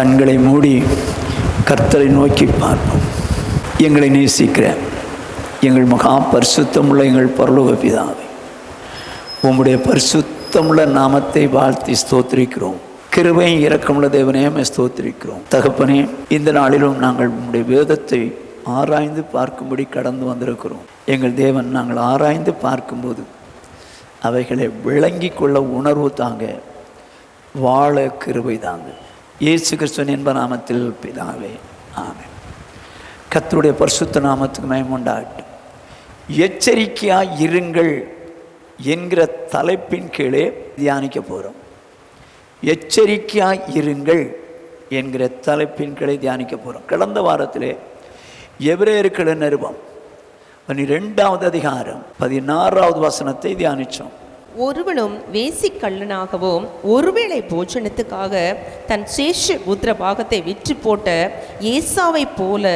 கண்களை மூடி கர்த்தரை நோக்கி பார்ப்போம். எங்களை நேசிக்கிற எங்கள் மகா பரிசுத்தமுள்ள எங்கள் பரலோக பிதாவே, உம்முடைய பரிசுத்தமுள்ள நாமத்தை வாழ்த்தி ஸ்தோத்திரிக்கிறோம். கிருபையும் இரக்கமுள்ள தேவனே ஸ்தோத்திரிக்கிறோம். தகப்பனே, இந்த நாளிலும் நாங்கள் உம்முடைய வேதத்தை ஆராய்ந்து பார்க்கும்படி கடந்து வந்திருக்கிறோம். எங்கள் தேவன், நாங்கள் ஆராய்ந்து பார்க்கும்போது அவைகளை விளங்கி கொள்ள உணர்வு தாங்க, வாழ கிருபை தாங்க. இயேசு கிறிஸ்துவின் என்ப நாமத்தில் பிதாவே, ஆமென். கர்த்தருடைய பரிசுத்த நாமத்துக்கு மகிமை உண்டாகட்டும். எச்சரிக்கையாய் இருங்கள் என்கிற தலைப்பின் கீழே தியானிக்க போகிறோம். எச்சரிக்கையாய் இருங்கள் என்கிற தலைப்பின் கீழே தியானிக்க போகிறோம். கடந்த வாரத்திலே எபிரேயருக்கு நிருபம் 12வது அதிகாரம் 16வது வசனத்தை தியானித்தோம். ஒருவனும் வேசிக்கள்ளனாகவும் ஒருவேளை போஜனத்துக்காக தன் சேஷ புத்திர பாகத்தை விற்று போட்ட ஏசாவை போல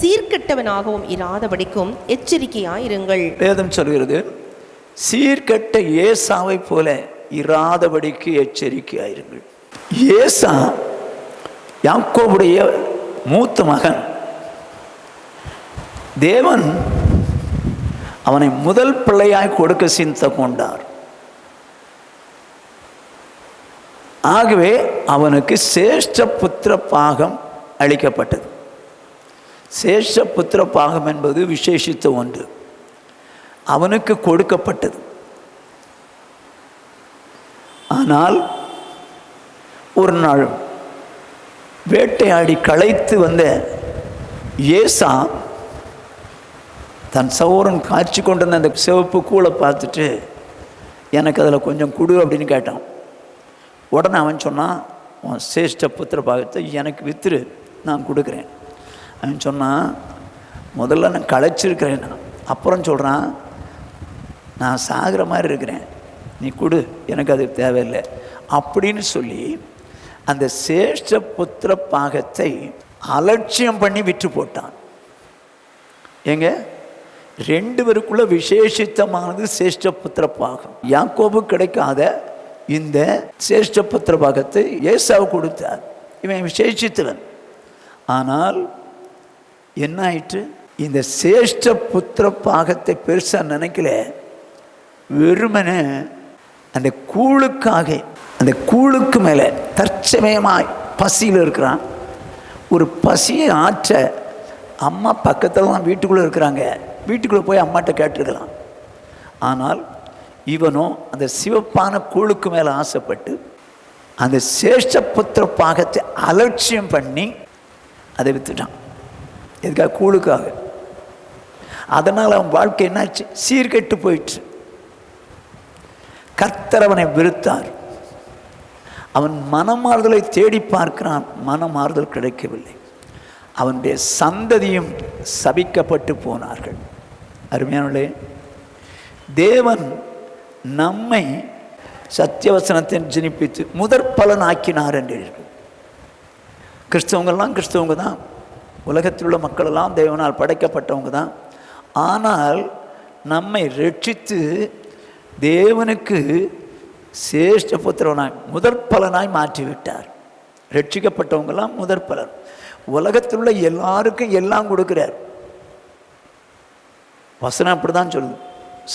சீர்கெட்டவனாகவும் இராதபடிக்கும் எச்சரிக்கையாயிருங்கள். வேதம் சொல்கிறது, சீர்கெட்ட ஏசாவை போல இராதபடிக்கு எச்சரிக்கையாயிருங்கள். ஏசா யாக்கோபுடைய மூத்த மகன். தேவன் அவனை முதல் பிள்ளையாய் கொடுக்க சிந்தை கொண்டார். ஆகவே அவனுக்கு சேஷ்ட புத்திர பாகம் அளிக்கப்பட்டது. சேஷ்ட புத்திர பாகம் என்பது விசேஷித்த ஒன்று, அவனுக்கு கொடுக்கப்பட்டது. ஆனால் ஒரு நாள் வேட்டையாடி களைத்து வந்த ஏசா தன் சகோதரன் காய்ச்சி கொண்டு வந்த அந்த சிவப்பு கூளை பார்த்துட்டு, எனக்கு அதில் கொஞ்சம் கொடு அப்படின்னு கேட்டான். உடனே அவன் சொன்னான், உன் சேஷ்ட புத்திர பாகத்தை எனக்கு வித்துரு, நான் கொடுக்குறேன். அவன் சொன்னான், முதல்ல நான் களைச்சிருக்கிறேன், அப்புறம் சொல்கிறான், நான் சாகிற மாதிரி இருக்கிறேன், நீ கொடு, எனக்கு அது தேவையில்லை அப்படின்னு சொல்லி அந்த சேஷ்ட புத்திர பாகத்தை அலட்சியம் பண்ணி விற்று போட்டான். ஏங்க, ரெண்டு பேருக்குள்ள விசேஷித்தமானது சேஷ்ட புத்திர பாகம். யாக்கோபு கிடைக்காத இந்த சேஷ்ட புத்திர பாகத்தை ஏசாவு கொடுத்தார். இவன் விசேஷித்தவன். ஆனால் என்ன ஆயிற்று? இந்த சேஷ்ட புத்திர பாகத்தை பெருசா நினைக்கல, வெறுமனே அந்த கூழுக்காக, அந்த கூழுக்கு மேலே தற்சமயமாய் பசியில் இருக்கிறான். ஒரு பசியை ஆற்ற அம்மா பக்கத்தில் தான் வீட்டுக்குள்ளே இருக்கிறாங்க, வீட்டுக்குள்ளே போய் அம்மாட்ட கேட்டிருக்கலாம். ஆனால் இவனோ அந்த சிவப்பான கூழுக்கு மேலே ஆசைப்பட்டு அந்த சேஷ்ட புத்திர பாகத்தை அலட்சியம் பண்ணி அதை வித்துட்டான். எதுக்காக? கூழுக்காக. அதனால் அவன் வாழ்க்கை என்னாச்சு? சீர்கெட்டு போயிடுச்சு. கர்த்தர் அவனை வெறுத்தார். அவன் மனமாறுதலை தேடி பார்க்கிறான், மனமாறுதல் கிடைக்கவில்லை. அவனுடைய சந்ததியும் சபிக்கப்பட்டு போனார்கள். அருமையானவர்களே, தேவன் நம்மை சத்தியவசனத்தை ஜனிப்பித்து முதற் பலன் ஆக்கினார் என்று. கிறிஸ்தவங்கள்லாம் கிறிஸ்தவங்க தான், உலகத்தில் உள்ள மக்களெல்லாம் தேவனால் படைக்கப்பட்டவங்க தான். ஆனால் நம்மை ரட்சித்து தேவனுக்கு சேஷ்ட புத்திரனாய் முதற் பலனாய் மாற்றிவிட்டார். ரட்சிக்கப்பட்டவங்கெல்லாம் முதற் பலன். உலகத்தில் உள்ள எல்லாருக்கும் எல்லாம் கொடுக்கிறார். வசனம் அப்படிதான் சொல்லுது,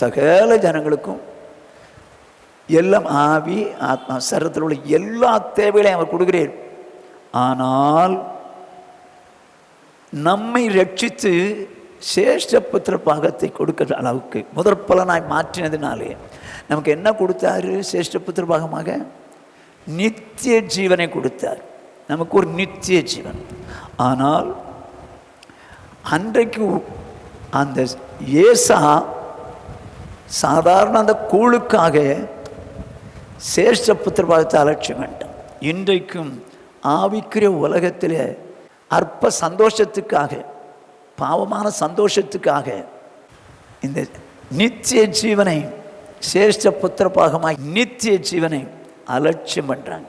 சகல ஜனங்களுக்கும் எல்லாம், ஆவி ஆத்மா சரீரத்தில் உள்ள எல்லா தேவைகளையும் அவர் கொடுக்கிறார். ஆனால் நம்மை ரட்சித்து சேஷ்ட புத்திர பாகத்தை கொடுக்கிற அளவுக்கு முதற் பலனாய் மாற்றினதுனாலே நமக்கு என்ன கொடுத்தாரு? சேஷ்ட புத்திர பாகமாக நித்திய ஜீவனை கொடுத்தார். நமக்கு ஒரு நித்திய ஜீவன். ஆனால் அன்றைக்கு அந்த ஏசா சாதாரண அந்த கூழுக்காக சேஷ்ட புத்திர பாகத்தை அலட்சியம் வேண்டாம். இன்றைக்கும் ஆவிக்கிற உலகத்தில் அற்ப சந்தோஷத்துக்காக, பாவமான சந்தோஷத்துக்காக இந்த நித்திய ஜீவனை, சேஷ்ட புத்திர பாகமாய் நித்திய ஜீவனை அலட்சியம் பண்ணுறாங்க.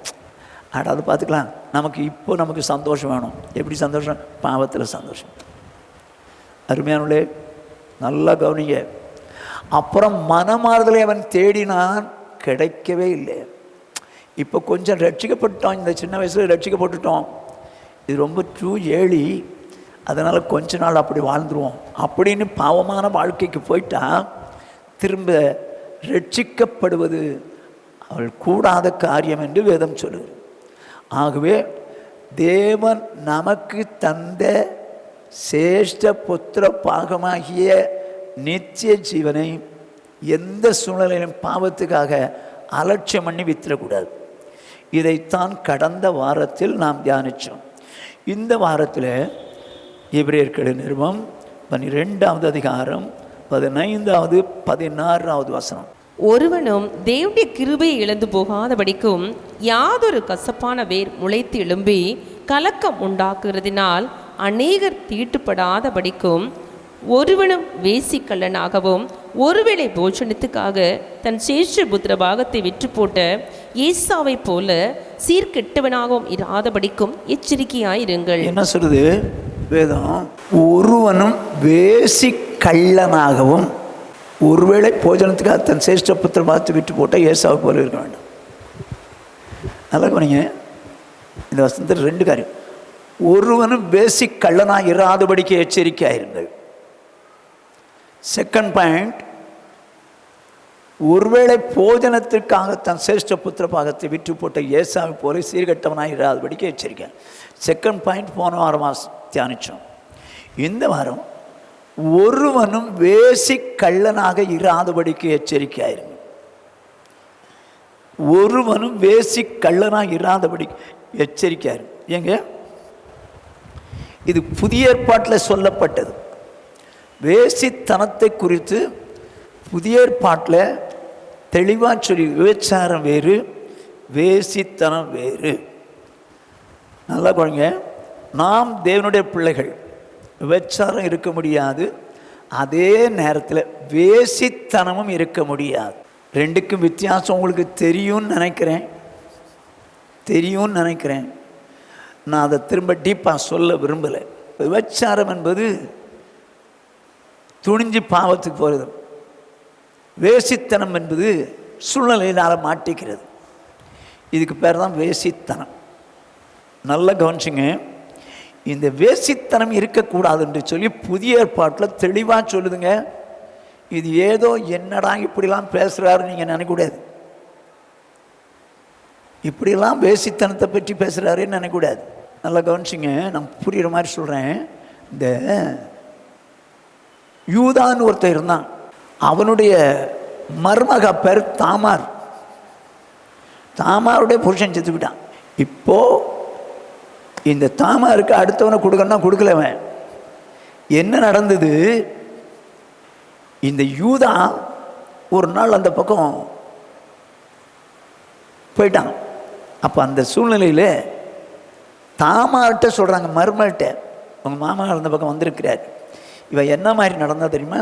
அது பார்த்துக்கலாம். நமக்கு சந்தோஷம் வேணும். எப்படி சந்தோஷம்? பாவத்தில் சந்தோஷம். அருமையானவர்களே, நல்லா கவனிங்க. அப்புறம் மனமாறுதலை அவன் தேடினான், கிடைக்கவே இல்லை. இப்போ கொஞ்சம் ரட்சிக்கப்பட்டோம், இந்த சின்ன வயசில் ரட்சிக்கப்பட்டுட்டோம், இது ரொம்ப ட்ரூ ஏழி, அதனால் கொஞ்ச நாள் அப்படி வாழ்ந்துருவோம் அப்படின்னு பாவமான வாழ்க்கைக்கு போயிட்டா திரும்ப ரட்சிக்கப்படுவது அவள் கூடாத காரியம் என்று வேதம் சொல்லுது. ஆகவே தேவன் நமக்கு தந்த சேஷ்ட புத்திர பாகமாகிய நித்திய ஜீவனை எந்த சூழ்நிலையிலும் பாவத்துக்காக அலட்சியம் பண்ணி வித்துடக்கூடாது. இதைத்தான் கடந்த வாரத்தில் நாம் தியானித்தோம். இந்த வாரத்தில் எபிரேயர் நிருபம் 12வது அதிகாரம் 15வது 16வது வசனம். ஒருவனும் தேவனுடைய கிருபையை இழந்து போகாதபடிக்கும் யாதொரு கசப்பான வேர் முளைத்து எழும்பி கலக்கம் உண்டாக்குறதினால் அநேகர் தீட்டுப்படாதபடிக்கும் ஒருவனும் வேசிக்கல்லனாகவும் ஒருவேளை போஜனத்துக்காக தன் சேஷ புத்திர பாகத்தை விற்று போட்ட ஏசாவை போல சீர்கெட்டவனாகவும் இராதபடிக்கும் எச்சரிக்கையாயிருங்கள். என்ன சொல்லுது வேதம்? ஒருவனும் வேசிக்கள்ளனாகவும் ஒருவேளை போஜனத்துக்காக தன் சேஷ்ட புத்திர பாகத்தை விற்று போட்ட ஏசாவை போல இருக்க வேண்டும். நல்லா கவனிங்க, இந்த வசனத்தில் 2 காரியம். ஒருவனும் வேசிக்கள்ளனாக இராதபடிக்கு எச்சரிக்கையாயிருங்கள். செகண்ட் பாயிண்ட், ஒருவேளை போஜனத்திற்காக தன் சேஷ்ட புத்திர பாகத்தை விற்று போட்ட ஏசாவை போல சீர்கட்டவனாக இராதபடிக்கு எச்சரிக்கை. செகண்ட் பாயிண்ட் போன வாரம் தியானித்தோம். இந்த வாரம் ஒருவனும் வேசி கள்ளனாக இராதபடிக்கு எச்சரிக்கையாயிருங்க. ஒருவனும் வேசி கள்ளனாக இராதபடிக்கு எச்சரிக்கையாயிருங்க. ஏங்க, இது புதிய ஏற்பாட்டில் சொல்லப்பட்டது. வேசித்தனத்தை குறித்து புதிய ஏற்பாட்டில் தெளிவாக சொல்லி, விபச்சாரம் வேறு, வேசித்தனம் வேறு. நல்லா குழந்தைங்க, நாம் தேவனுடைய பிள்ளைகள், விபச்சாரம் இருக்க முடியாது, அதே நேரத்தில் வேசித்தனமும் இருக்க முடியாது. ரெண்டுக்கும் வித்தியாசம் உங்களுக்கு தெரியும்னு நினைக்கிறேன். நான் அதை திரும்ப டீப்பாக சொல்ல விரும்பலை. விபச்சாரம் என்பது துணிஞ்சு பாவத்துக்கு போகிறது. வேசித்தனம் என்பது சூழ்நிலையினால் மாட்டிக்கிறது. இதுக்கு பேர் தான் வேசித்தனம். நல்லா கவனிச்சுங்க, இந்த வேசித்தனம் இருக்கக்கூடாது என்று சொல்லி புதிய ஏற்பாட்டில் தெளிவாக சொல்லுதுங்க. இது ஏதோ என்னடா இப்படிலாம் பேசுகிறாரு நீங்கள் நினைக்கக்கூடாது. இப்படிலாம் வேசித்தனத்தை பற்றி பேசுகிறாருன்னு நினைக்கக்கூடாது. நல்லா கவனிச்சிங்க, நான் புரிகிற மாதிரி சொல்கிறேன். இந்த யூதான்னு ஒருத்தர் இருந்தான். அவனுடைய மருமக பேர் தாமார். தாமாருடைய புருஷன் செத்து விட்டான். இப்போது இந்த தாமாருக்கு அடுத்தவனை கொடுக்கணும்னா கொடுக்கலவன். என்ன நடந்தது? இந்த யூதா ஒரு நாள் அந்த பக்கம் போயிட்டான். அப்போ அந்த சூழ்நிலையில் தாமார்கிட்ட சொல்கிறாங்க, மருமகிட்ட, உங்கள் மாமா அந்த பக்கம் வந்திருக்கிறார். இவன் என்ன மாதிரி நடந்தா தெரியுமா?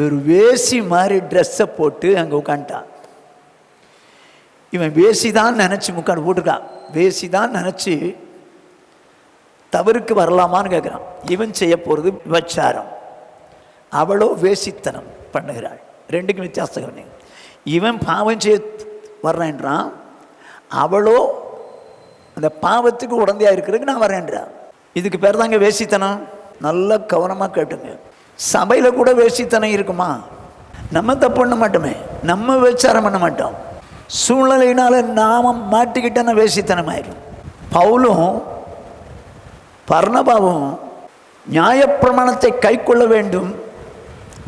ஒரு வேசி மாதிரி ட்ரெஸ்ஸை போட்டு அங்கே உட்காந்துட்டான். இவன் வேசி தான் நினச்சி முக்காடு போட்டிருக்கான். வேசி தான் நினச்சி தவறுக்கு வரலாமான்னு கேட்குறான். இவன் செய்ய போகிறது விபச்சாரம், அவளோ வேசித்தனம் பண்ணுகிறாள். ரெண்டுக்கும் வித்தியாசம். இவன் பாவம் செய்ய வர்றேன்றான், அவளோ அந்த பாவத்துக்கு உடந்தையாக இருக்கிறதுக்கு நான் வரேன்றான். இதுக்கு பேர் தாங்க வேசித்தனம். நல்லா கவனமாக கேட்டுங்க. சபையில் கூட வேசித்தனம் இருக்குமா? நம்ம தப்பு பண்ண மாட்டோமே, நம்ம விபச்சாரம் பண்ண மாட்டோம். சூழ்நிலையினால நாம மாட்டிக்கிட்டோன்னா வேசித்தனம் ஆயிடும். பவுலும் பர்னபாவும் நியாயப்பிரமாணத்தை கை கொள்ள வேண்டும்,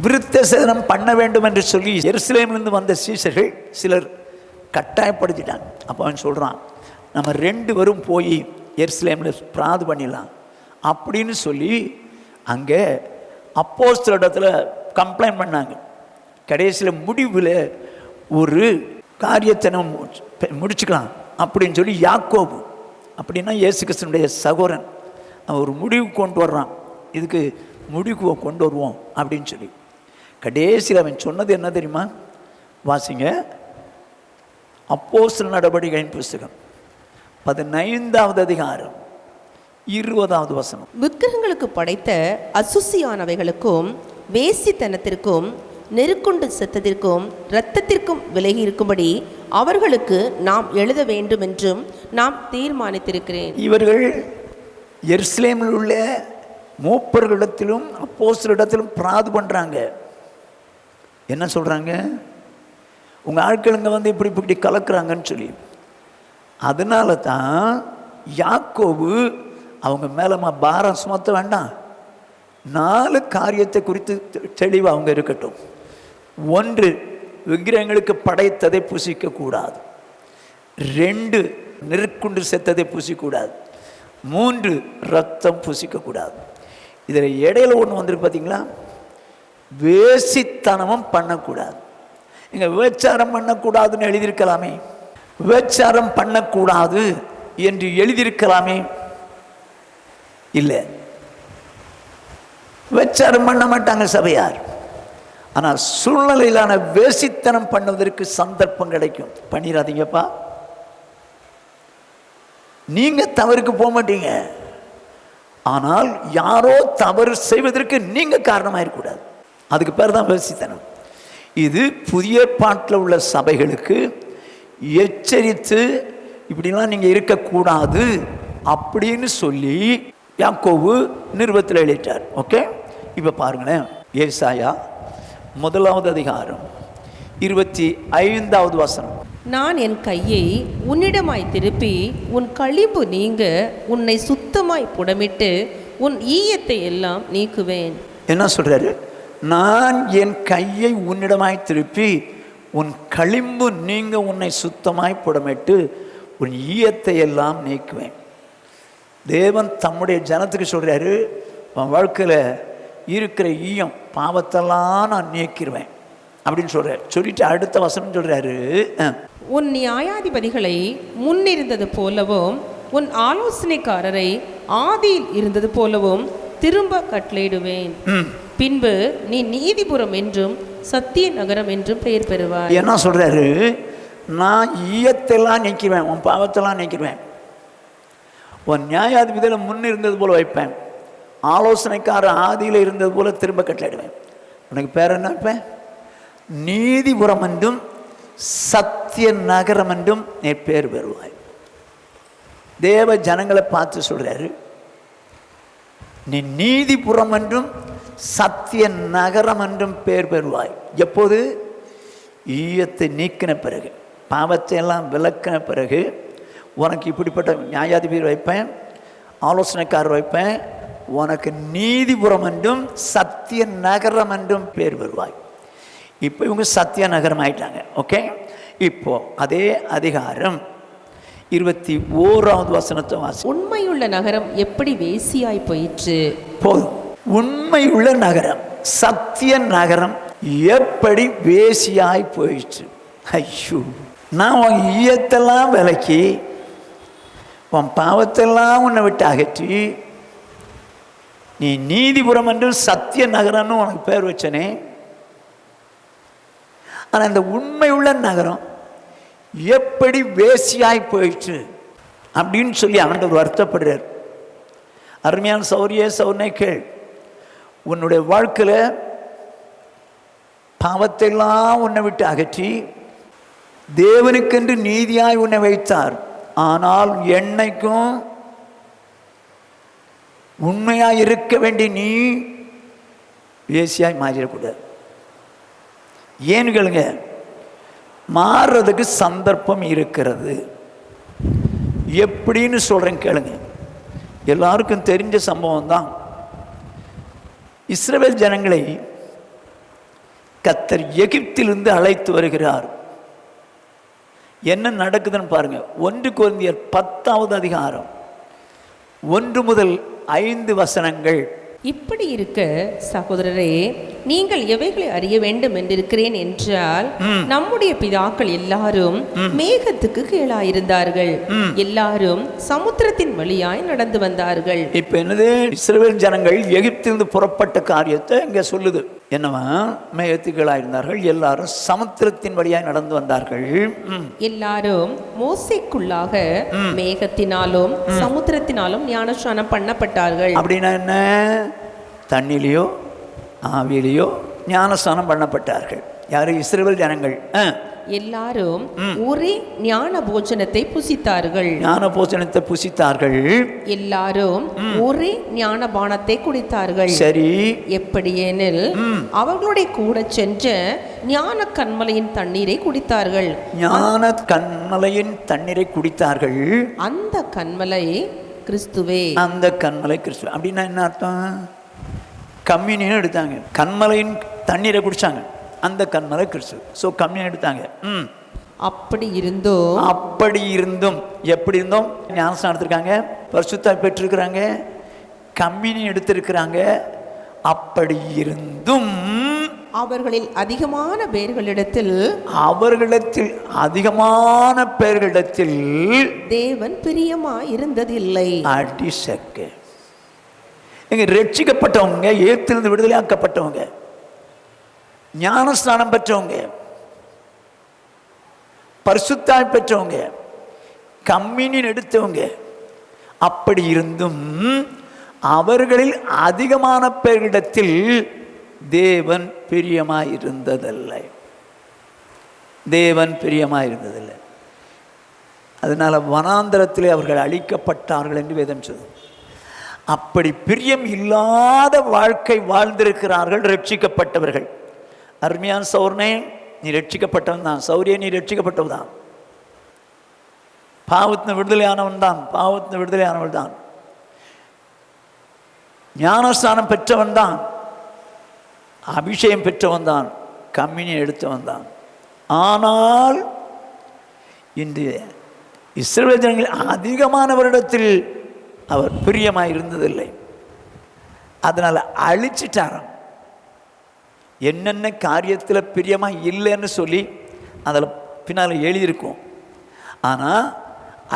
விருத்த சேதனம் பண்ண வேண்டும் என்று சொல்லி எருசலேமிலிருந்து வந்த சீஷர்கள் சிலர் கட்டாயப்படுத்திட்டாங்க. அப்போ அவன் சொல்கிறான், நம்ம 2 பேரும் போய் எருசலேமில் பிராது பண்ணிடலாம் அப்படின்னு சொல்லி அங்கே அப்போஸ்தலரிடத்தில் கம்ப்ளைண்ட் பண்ணாங்க. கடைசியில் முடிவில் ஒரு காரியத்தை நம்ம முடிச்சுக்கலாம் அப்படின்னு சொல்லி யாக்கோபு, அப்படின்னா இயேசு கிறிஸ்துனுடைய சகோதரன், அவன் ஒரு முடிவுக்கு கொண்டு வர்றான். இதுக்கு முடிவுக்கு கொண்டு வருவோம் அப்படின்னு சொல்லி கடைசியில் அவன் சொன்னது என்ன தெரியுமா? வாசிங்க, அப்போஸ்தலர் நடவடிக்கையின் புஸ்தகம் 15வது அதிகாரம் 20வது வசனம். விக்கிரகங்களுக்கு படைத்த அசுசியானவைகளுக்கும் வேசித்தனத்திற்கும் நெருக்குண்டு செத்தத்திற்கும் இரத்தத்திற்கும் விலகி இருக்கும்படி அவர்களுக்கு நாம் எழுத வேண்டும் என்றும் நாம் தீர்மானித்திருக்கிறேன். இவர்கள் எருசலேமில் உள்ள மூப்பர்களிடத்திலும் அப்போஸ்தலரிடத்திலும் பிராது பண்ணுறாங்க. என்ன சொல்கிறாங்க? உங்கள் ஆட்களுங்க வந்து இப்படி இப்படி கலக்குறாங்கன்னு சொல்லி. அதனால தான் யாக்கோபு அவங்க மேலே பாரம் சுமத்த வேண்டாம், 4 காரியத்தை குறித்து தெளிவாக அவங்க இருக்கட்டும். 1, விக்கிரகங்களுக்கு படைத்ததை புசிக்கக்கூடாது. 2, நெருக்குண்டு செத்ததை புசிக்கக்கூடாது. 3, ரத்தம் புசிக்கக்கூடாது. இதில் இடையில ஒன்று வந்துருக்கு பார்த்தீங்களா, வேசித்தனமும் பண்ணக்கூடாது. இங்கே விபச்சாரம் பண்ணக்கூடாதுன்னு எழுதியிருக்கலாமே, விபச்சாரம் பண்ணக்கூடாது என்று எழுதியிருக்கலாமே. இல்லை, விபச்சாரம் பண்ண மாட்டாங்க சபையார். ஆனால் சூழ்நிலையிலான வேசித்தனம் பண்ணுவதற்கு சந்தர்ப்பம் கிடைக்கும். பண்ணிடாதீங்கப்பா. நீங்க தவறுக்கு போக மாட்டீங்க, ஆனால் யாரோ தவறு செய்வதற்கு நீங்க காரணமாயிருக்கூடாது. அதுக்கு பேர் தான் வேசித்தனம். இது புதிய பாட்டில் உள்ள சபைகளுக்கு எச்சரித்து இப்படிலாம் நீங்கள் இருக்கக்கூடாது அப்படின்னு சொல்லி யாக்கோபு நிருபத்தில் எழுதிட்டார். ஓகே, இப்போ பாருங்களேன், ஏசாயா 1 அதிகாரம் 25வது வசனம். நான் என் கையை உன்னிடமாய் திருப்பி உன் களிம்பு நீங்க உன்னை சுத்தமாய் புடமிட்டு உன் ஈயத்தை எல்லாம் நீக்குவேன். என்ன சொல்றாரு? நான் என் கையை உன்னிடமாய் திருப்பி உன் களிம்பு நீங்க உன்னை சுத்தமாய் புடமிட்டு உன் ஈயத்தை எல்லாம் நீக்குவேன். தேவன் தம்முடைய ஜனத்துக்கு சொல்றாரு, உன் வாழ்க்கையில் இருக்கிற ஈயம் பாவத்தெல்லாம் நான் நீக்கிடுவேன் அப்படின்னு சொல்றாரு. சொல்லிட்டு அடுத்த வசனம் சொல்றாரு, உன் நியாயாதிபதிகளை முன்னிருந்தது போலவும் உன் ஆலோசனைக்காரரை ஆதியில் இருந்தது போலவும் திரும்ப கட்டளையிடுவேன். பின்பு நீ நீதிபுரம் என்றும் சத்திய நகரம் என்றும் பெயர் பெறுவாய். என்ன சொல்றாரு? நான் ஈயத்தெல்லாம் நீக்குவேன், உன் பாவத்தெல்லாம் நீக்குவேன், உன் நியாயாதிபதியில் முன்னிருந்தது போல வைப்பேன், ஆலோசனைக்காரர் ஆதியில் இருந்தது போல திரும்ப கட்டளையிடுவேன். உனக்கு பேர் என்ன வைப்பேன்? நீதிபுரம் என்றும் சத்திய நகரம் என்றும் நீ பேர் பெறுவாய். தேவ ஜனங்களை பார்த்து சொல்றாரு, நீ நீதிபுரம் என்றும் சத்திய நகரம் என்றும் பேர் பெறுவாய். எப்போது? ஈயத்தை நீக்கின பிறகு, பாவத்தை எல்லாம் விளக்கின பிறகு உனக்கு இப்படிப்பட்ட நியாயாதிபதி வைப்பேன், ஆலோசனைக்காரர் வைப்பேன், உனக்கு நீதிபுரம் என்றும் சத்திய நகரம் என்றும் பேர் பெறுவாய். இப்போ இவங்க சத்திய நகரம் ஆயிட்டாங்க. ஓகே, இப்போ அதே அதிகாரம் 21வது வசனத்தை வாசி. உண்மையுள்ள நகரம் எப்படி வேசியாய் போயிற்று. போதும். உண்மையுள்ள நகரம், சத்திய நகரம் எப்படி வேசியாய் போயிற்று. ஐயோ, நான் உன் ஈயத்தெல்லாம் விலக்கி உன் பாவத்தெல்லாம் உன்னை விட்டு அகற்றி நீ நீதிபுரம் என்று சத்திய நகரம்னு உனக்கு பேர் வச்சனே, ஆனால் இந்த உண்மையுள்ள நகரம் எப்படி வேசியாய் போயிற்று அப்படின்னு சொல்லி ஆண்டவர் வருத்தப்படுறார். அருமையான சௌரியே கேள், உன்னுடைய வாழ்க்கையில் பாவத்தையெல்லாம் உன்னை விட்டு அகற்றி தேவனுக்கென்று நீதியாய் உன்னை வைத்தார். ஆனால் என்னைக்கும் உண்மையாய் இருக்க வேண்டிய நீ வேசியாய் மாறிடக்கூடாது. ஏன்னு கேளுங்க, மாறுறதுக்கு சந்தர்ப்பம் இருக்கிறது. எப்படின்னு சொல்கிறேன் கேளுங்க. எல்லாருக்கும் தெரிஞ்ச சம்பவம் தான். இஸ்ரவேல் ஜனங்களை கர்த்தர் எகிப்திலிருந்து அழைத்து வருகிறார். என்ன நடக்குதுன்னு பாருங்க. 1 கொரிந்தியர் 10வது அதிகாரம் 1 முதல் 5 வசனங்கள். இப்படி இருக்க சகோதரரே, நீங்கள் எவைகளை அறிய வேண்டும் என்றிருக்கிறேன் என்றால், நம்முடைய பிதாக்கள் எல்லாரும் மேகத்துக்கு கீழாயிருந்தார்கள், எல்லாரும் சமுத்திரத்தின் வழியாய் நடந்து வந்தார்கள். இப்ப என்னது? இஸ்ரவேல் ஜனங்கள் எகிப்திலிருந்து புறப்பட்ட காரியத்தை இங்க சொல்லுது. என்னவா? மேகத்துக்கு கீழாயிருந்தார்கள், எல்லாரும் சமுத்திரத்தின் வழியாய் நடந்து வந்தார்கள். எல்லாரும் மோசேக்குள்ளாக மேகத்தினாலும் சமுத்திரத்தினாலும் ஞானஸ்நானம் பண்ணப்பட்டார்கள். அப்படின்னா என்ன? தண்ணிலேயோ ஆவியிலேயோ ஞானஸ்நானம் பண்ணப்பட்டார்கள். யாரு? இஸ்ரவேல் ஜனங்கள். எல்லாரும் ஒரே ஞான போஜனத்தை புசித்தார்கள். ஞான போஜனத்தை புசித்தார்கள். எல்லாரும் ஒரே ஞான பானத்தை குடித்தார்கள். சரி. எப்படியெனில் அவர்களுடைய கூட சென்ற ஞான கன்மலையின் தண்ணீரை குடித்தார்கள். ஞான கன்மலையின் தண்ணீரை குடித்தார்கள். அந்த கன்மலை கிறிஸ்துவே. அந்த கன்மலை கிறிஸ்துவே. அப்படின்னா என்ன அர்த்தம்? கம்யூனியன் எடுத்தாங்க, கன்மலையின் தண்ணீரை குடிச்சாங்க, அந்த கன்மலை கிறிஸ்து. ஸோ கம்யூனியன் எடுத்தாங்க. அப்படி இருந்தும் எப்படி இருந்தோம்? ஞானஸ்நானம் எடுத்திருக்காங்க, பரிசுத்தாய் பெற்றிருக்கிறாங்க, கம்யூனியன் எடுத்திருக்கிறாங்க. அப்படி இருந்தும் அவர்களில் அதிகமான பேர்களிடத்தில் தேவன் பிரியமாய் இருந்ததில்லை. அடிசக்கு. எங்க ரட்சிக்கப்பட்டவங்க, ஏத்திலிருந்து விடுதலையாக்கப்பட்டவங்க, ஞானஸ்நானம் பெற்றவங்க, பரிசுத்தாய் பெற்றவங்க, கம்யூனியன் எடுத்தவங்க, அப்படி இருந்தும் அவர்களில் அதிகமான பேரிடத்தில் தேவன் பிரியமாயிருந்ததில்லை. அதனால வனாந்தரத்திலே அவர்கள் அழிக்கப்பட்டார்கள் என்று வேதம் சொல்லுது. அப்படி பிரியம் இல்லாத வாழ்க்கை வாழ்ந்திருக்கிறார்கள் ரட்சிக்கப்பட்டவர்கள். அருமையான சௌரனே, நீ ரட்சிக்கப்பட்டவன் தான். சௌரியே, நீ ரட்சிக்கப்பட்டவன் தான். பாவத்தின் விடுதலையானவன் தான். ஞானஸ்நானம் பெற்றவன் தான், அபிஷேகம் பெற்றவன் தான், கம்யூனியன் எடுத்தவன் தான். ஆனால் இந்த இஸ்ரவேல் ஜனங்கள் அதிகமானவரிடத்தில் அவர் பிரியமாக இருந்ததில்லை. அதனால் அழிச்சிட்டாராம். என்னென்ன காரியத்தில் பிரியமாக இல்லைன்னு சொல்லி அதில் பின்னால் எழுதியிருக்கும். ஆனால்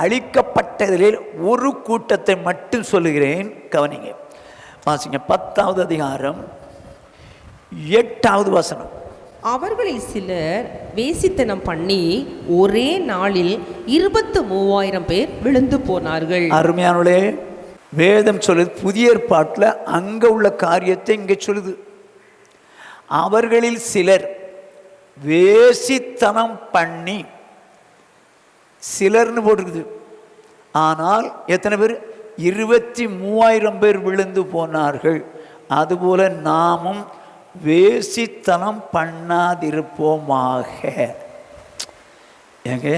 அழிக்கப்பட்டதிலே ஒரு கூட்டத்தை மட்டும் சொல்லுகிறேன், கவனிங்க. வாசிங்க 10வது அதிகாரம் 8வது வசனம். அவர்களில் சிலர் வேசித்தனம் பண்ணி ஒரே நாளில் 23,000 பேர் விழுந்து போனார்கள். அருமையானே, வேதம் சொல்லுது, புதிய ஏற்பாட்டில் அங்கே உள்ள காரியத்தை இங்கே சொல்லுது. அவர்களில் சிலர் வேசித்தனம் பண்ணி, சிலர்னு போட்டிருக்குது. ஆனால் எத்தனை பேர்? 23,000 பேர் விழுந்து போனார்கள். அதுபோல நாமும் வேசித்தனம் பண்ணாதிருப்போமாக. ஏங்க,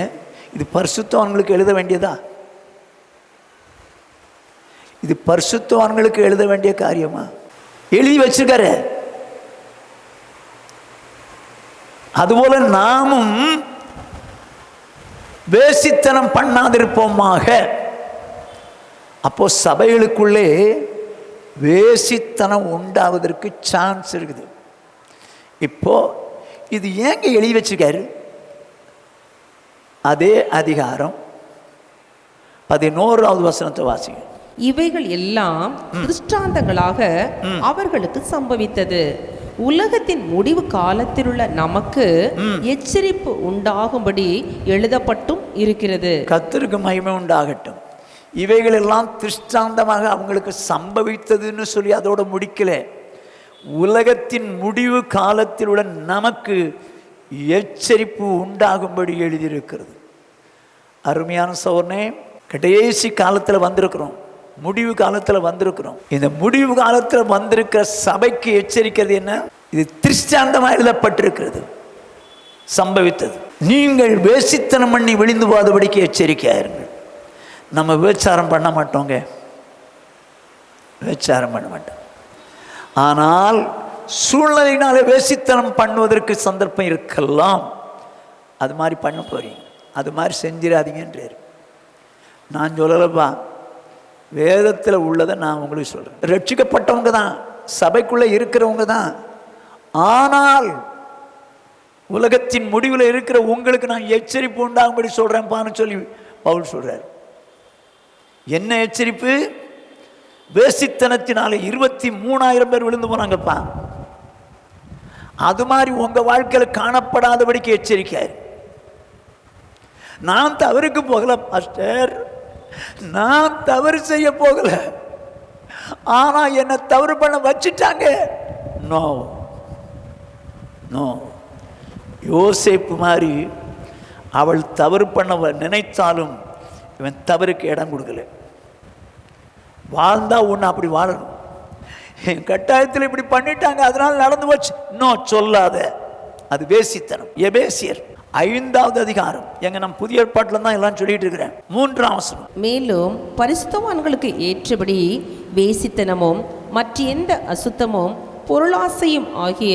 இது பரிசுத்தவான்களுக்கு எழுத வேண்டியதா? இது பரிசுத்தவான்களுக்கு எழுத வேண்டிய காரியமா? எழுதி வச்சிருக்காரு. அதுபோல நாமும் வேசித்தனம் பண்ணாதிருப்போமாக. அப்போ சபைகளுக்குள்ளே வேசித்தனம் உண்டாவதற்கு சான்ஸ் இருக்குது. இப்போ இது ஏங்க எழுதி வச்சிருக்காரு? அதே அதிகாரம் 11வது வசனத்தை வாசிங்க. இவைகள் எல்லாம் திருஷ்டாந்தங்களாக அவர்களுக்கு சம்பவித்தது. உலகத்தின் முடிவு காலத்தில் உள்ள நமக்கு எச்சரிப்பு உண்டாகும்படி எழுதப்பட்டும் இருக்கிறது. கர்த்தருக்கு மகிமை உண்டாகட்டும். இவைகள் எல்லாம் திருஷ்டாந்தமாக அவங்களுக்கு சம்பவித்ததுன்னு சொல்லி அதோட முடிக்கல. உலகத்தின் முடிவு காலத்தில் உள்ள நமக்கு எச்சரிப்பு உண்டாகும்படி எழுதியிருக்கிறது. அருமையான சோர்னே, கடைசி காலத்தில் வந்திருக்கிறோம், முடிவு காலத்தில் வந்திருக்கிறோம். இந்த முடிவு காலத்தில் வந்திருக்கிற சபைக்கு எச்சரிக்கிறது என்ன? இது திருஷ்டாந்தமாக எழுதப்பட்டிருக்கிறது, சம்பவித்தது. நீங்கள் வேசித்தனம் பண்ணி விழுந்து போதபடிக்கு எச்சரிக்கையாயிருங்கள். நம்ம விபச்சாரம் பண்ண மாட்டோங்க, விபச்சாரம் பண்ண மாட்டோம். ஆனால் சூழ்நிலையினாலே வேசித்தனம் பண்ணுவதற்கு சந்தர்ப்பம் இருக்கலாம். அது மாதிரி பண்ண போறீங்க, அது மாதிரி செஞ்சிடாதீங்கன்றார். நான் சொல்லலப்பா, வேதத்தில் உள்ளதை நான் உங்களுக்கு சொல்கிறேன். ரட்சிக்கப்பட்டவங்க தான், சபைக்குள்ளே இருக்கிறவங்க தான். ஆனால் உலகத்தின் முடிவில் இருக்கிற உங்களுக்கு நான் எச்சரிப்பு உண்டாகும்படி சொல்கிறேன்ப்பான்னு சொல்லி பவுல் சொல்கிறார். என்ன எச்சரிப்பு? வேசித்தனத்தினாலே 23,000 பேர் விழுந்து போனாங்கப்பா. அது மாதிரி உங்கள் வாழ்க்கையில் காணப்படாதபடிக்கு எச்சரிக்கை. நான் தவறுக்கு போகல பாஸ்டர், நான் தவறு செய்ய போகல, ஆனா என்ன தவறு பண்ண வச்சுட்டாங்க. நோ நோ, யோசேப்பு மாதிரி அவள் தவறு பண்ண நினைத்தாலும் இவன் தவறுக்கு இடம் கொடுக்கல. வாழ்ந்தா ஒன்று அப்படி வாழணும். என் கட்டாயத்தில் இப்படி பண்ணிட்டாங்க அதனால நடந்து போச்சு இன்னும் சொல்லாத, அது வேசித்தனம். எபேசியர் 5வது அதிகாரம், எங்க நம்ம புதிய ஏற்பாட்டில் தான் எல்லாம் சொல்லிட்டு இருக்கிறேன். 3ஆம் வசனம். மேலும் பரிசுத்தவான்களுக்கு ஏற்றபடி வேசித்தனமும் மற்ற எந்த அசுத்தமும் பொருளாசையும் ஆகிய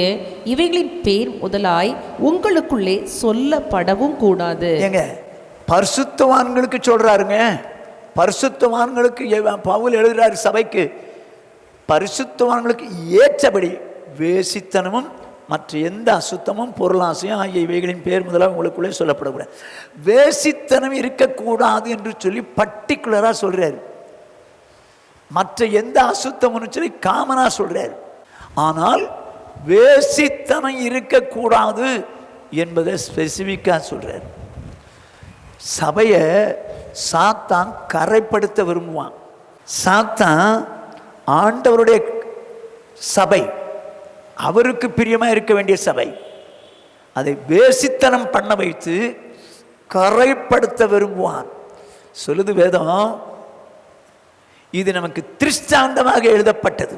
இவைகளின் பேர் முதலாய் உங்களுக்குள்ளே சொல்லப்படவும் கூடாது. எங்க பரிசுத்தவான்களுக்கு சொல்றாருங்க. பரிசுத்தவான்களுக்கு பவுல் எழுதுறாரு சபைக்கு, பரிசுத்தவான்களுக்கு ஏற்றபடி வேசித்தனமும் மற்ற எந்த அசுத்தமும் பொருளாசையும் ஆகிய இவைகளின் பேர் முதலாக உங்களுக்குள்ளே சொல்லப்படக்கூடாது. வேசித்தனம் இருக்கக்கூடாது என்று சொல்லி பர்டிகுலராக சொல்றாரு. மற்ற எந்த அசுத்தம்னு சொல்லி காமனா சொல்றாரு. ஆனால் வேசித்தனம் இருக்கக்கூடாது என்பதை ஸ்பெசிஃபிக்காக சொல்றாரு. சபையை சாத்தான் கரைப்படுத்த விரும்புவான். சாத்தான் ஆண்டவருடைய சபை, அவருக்கு பிரியமாக இருக்க வேண்டிய சபை, அதை வேசித்தனம் பண்ண வைத்து கரைப்படுத்த விரும்புவான். சொல்லுது வேதம், இது நமக்கு திருஷ்டாந்தமாக எழுதப்பட்டது.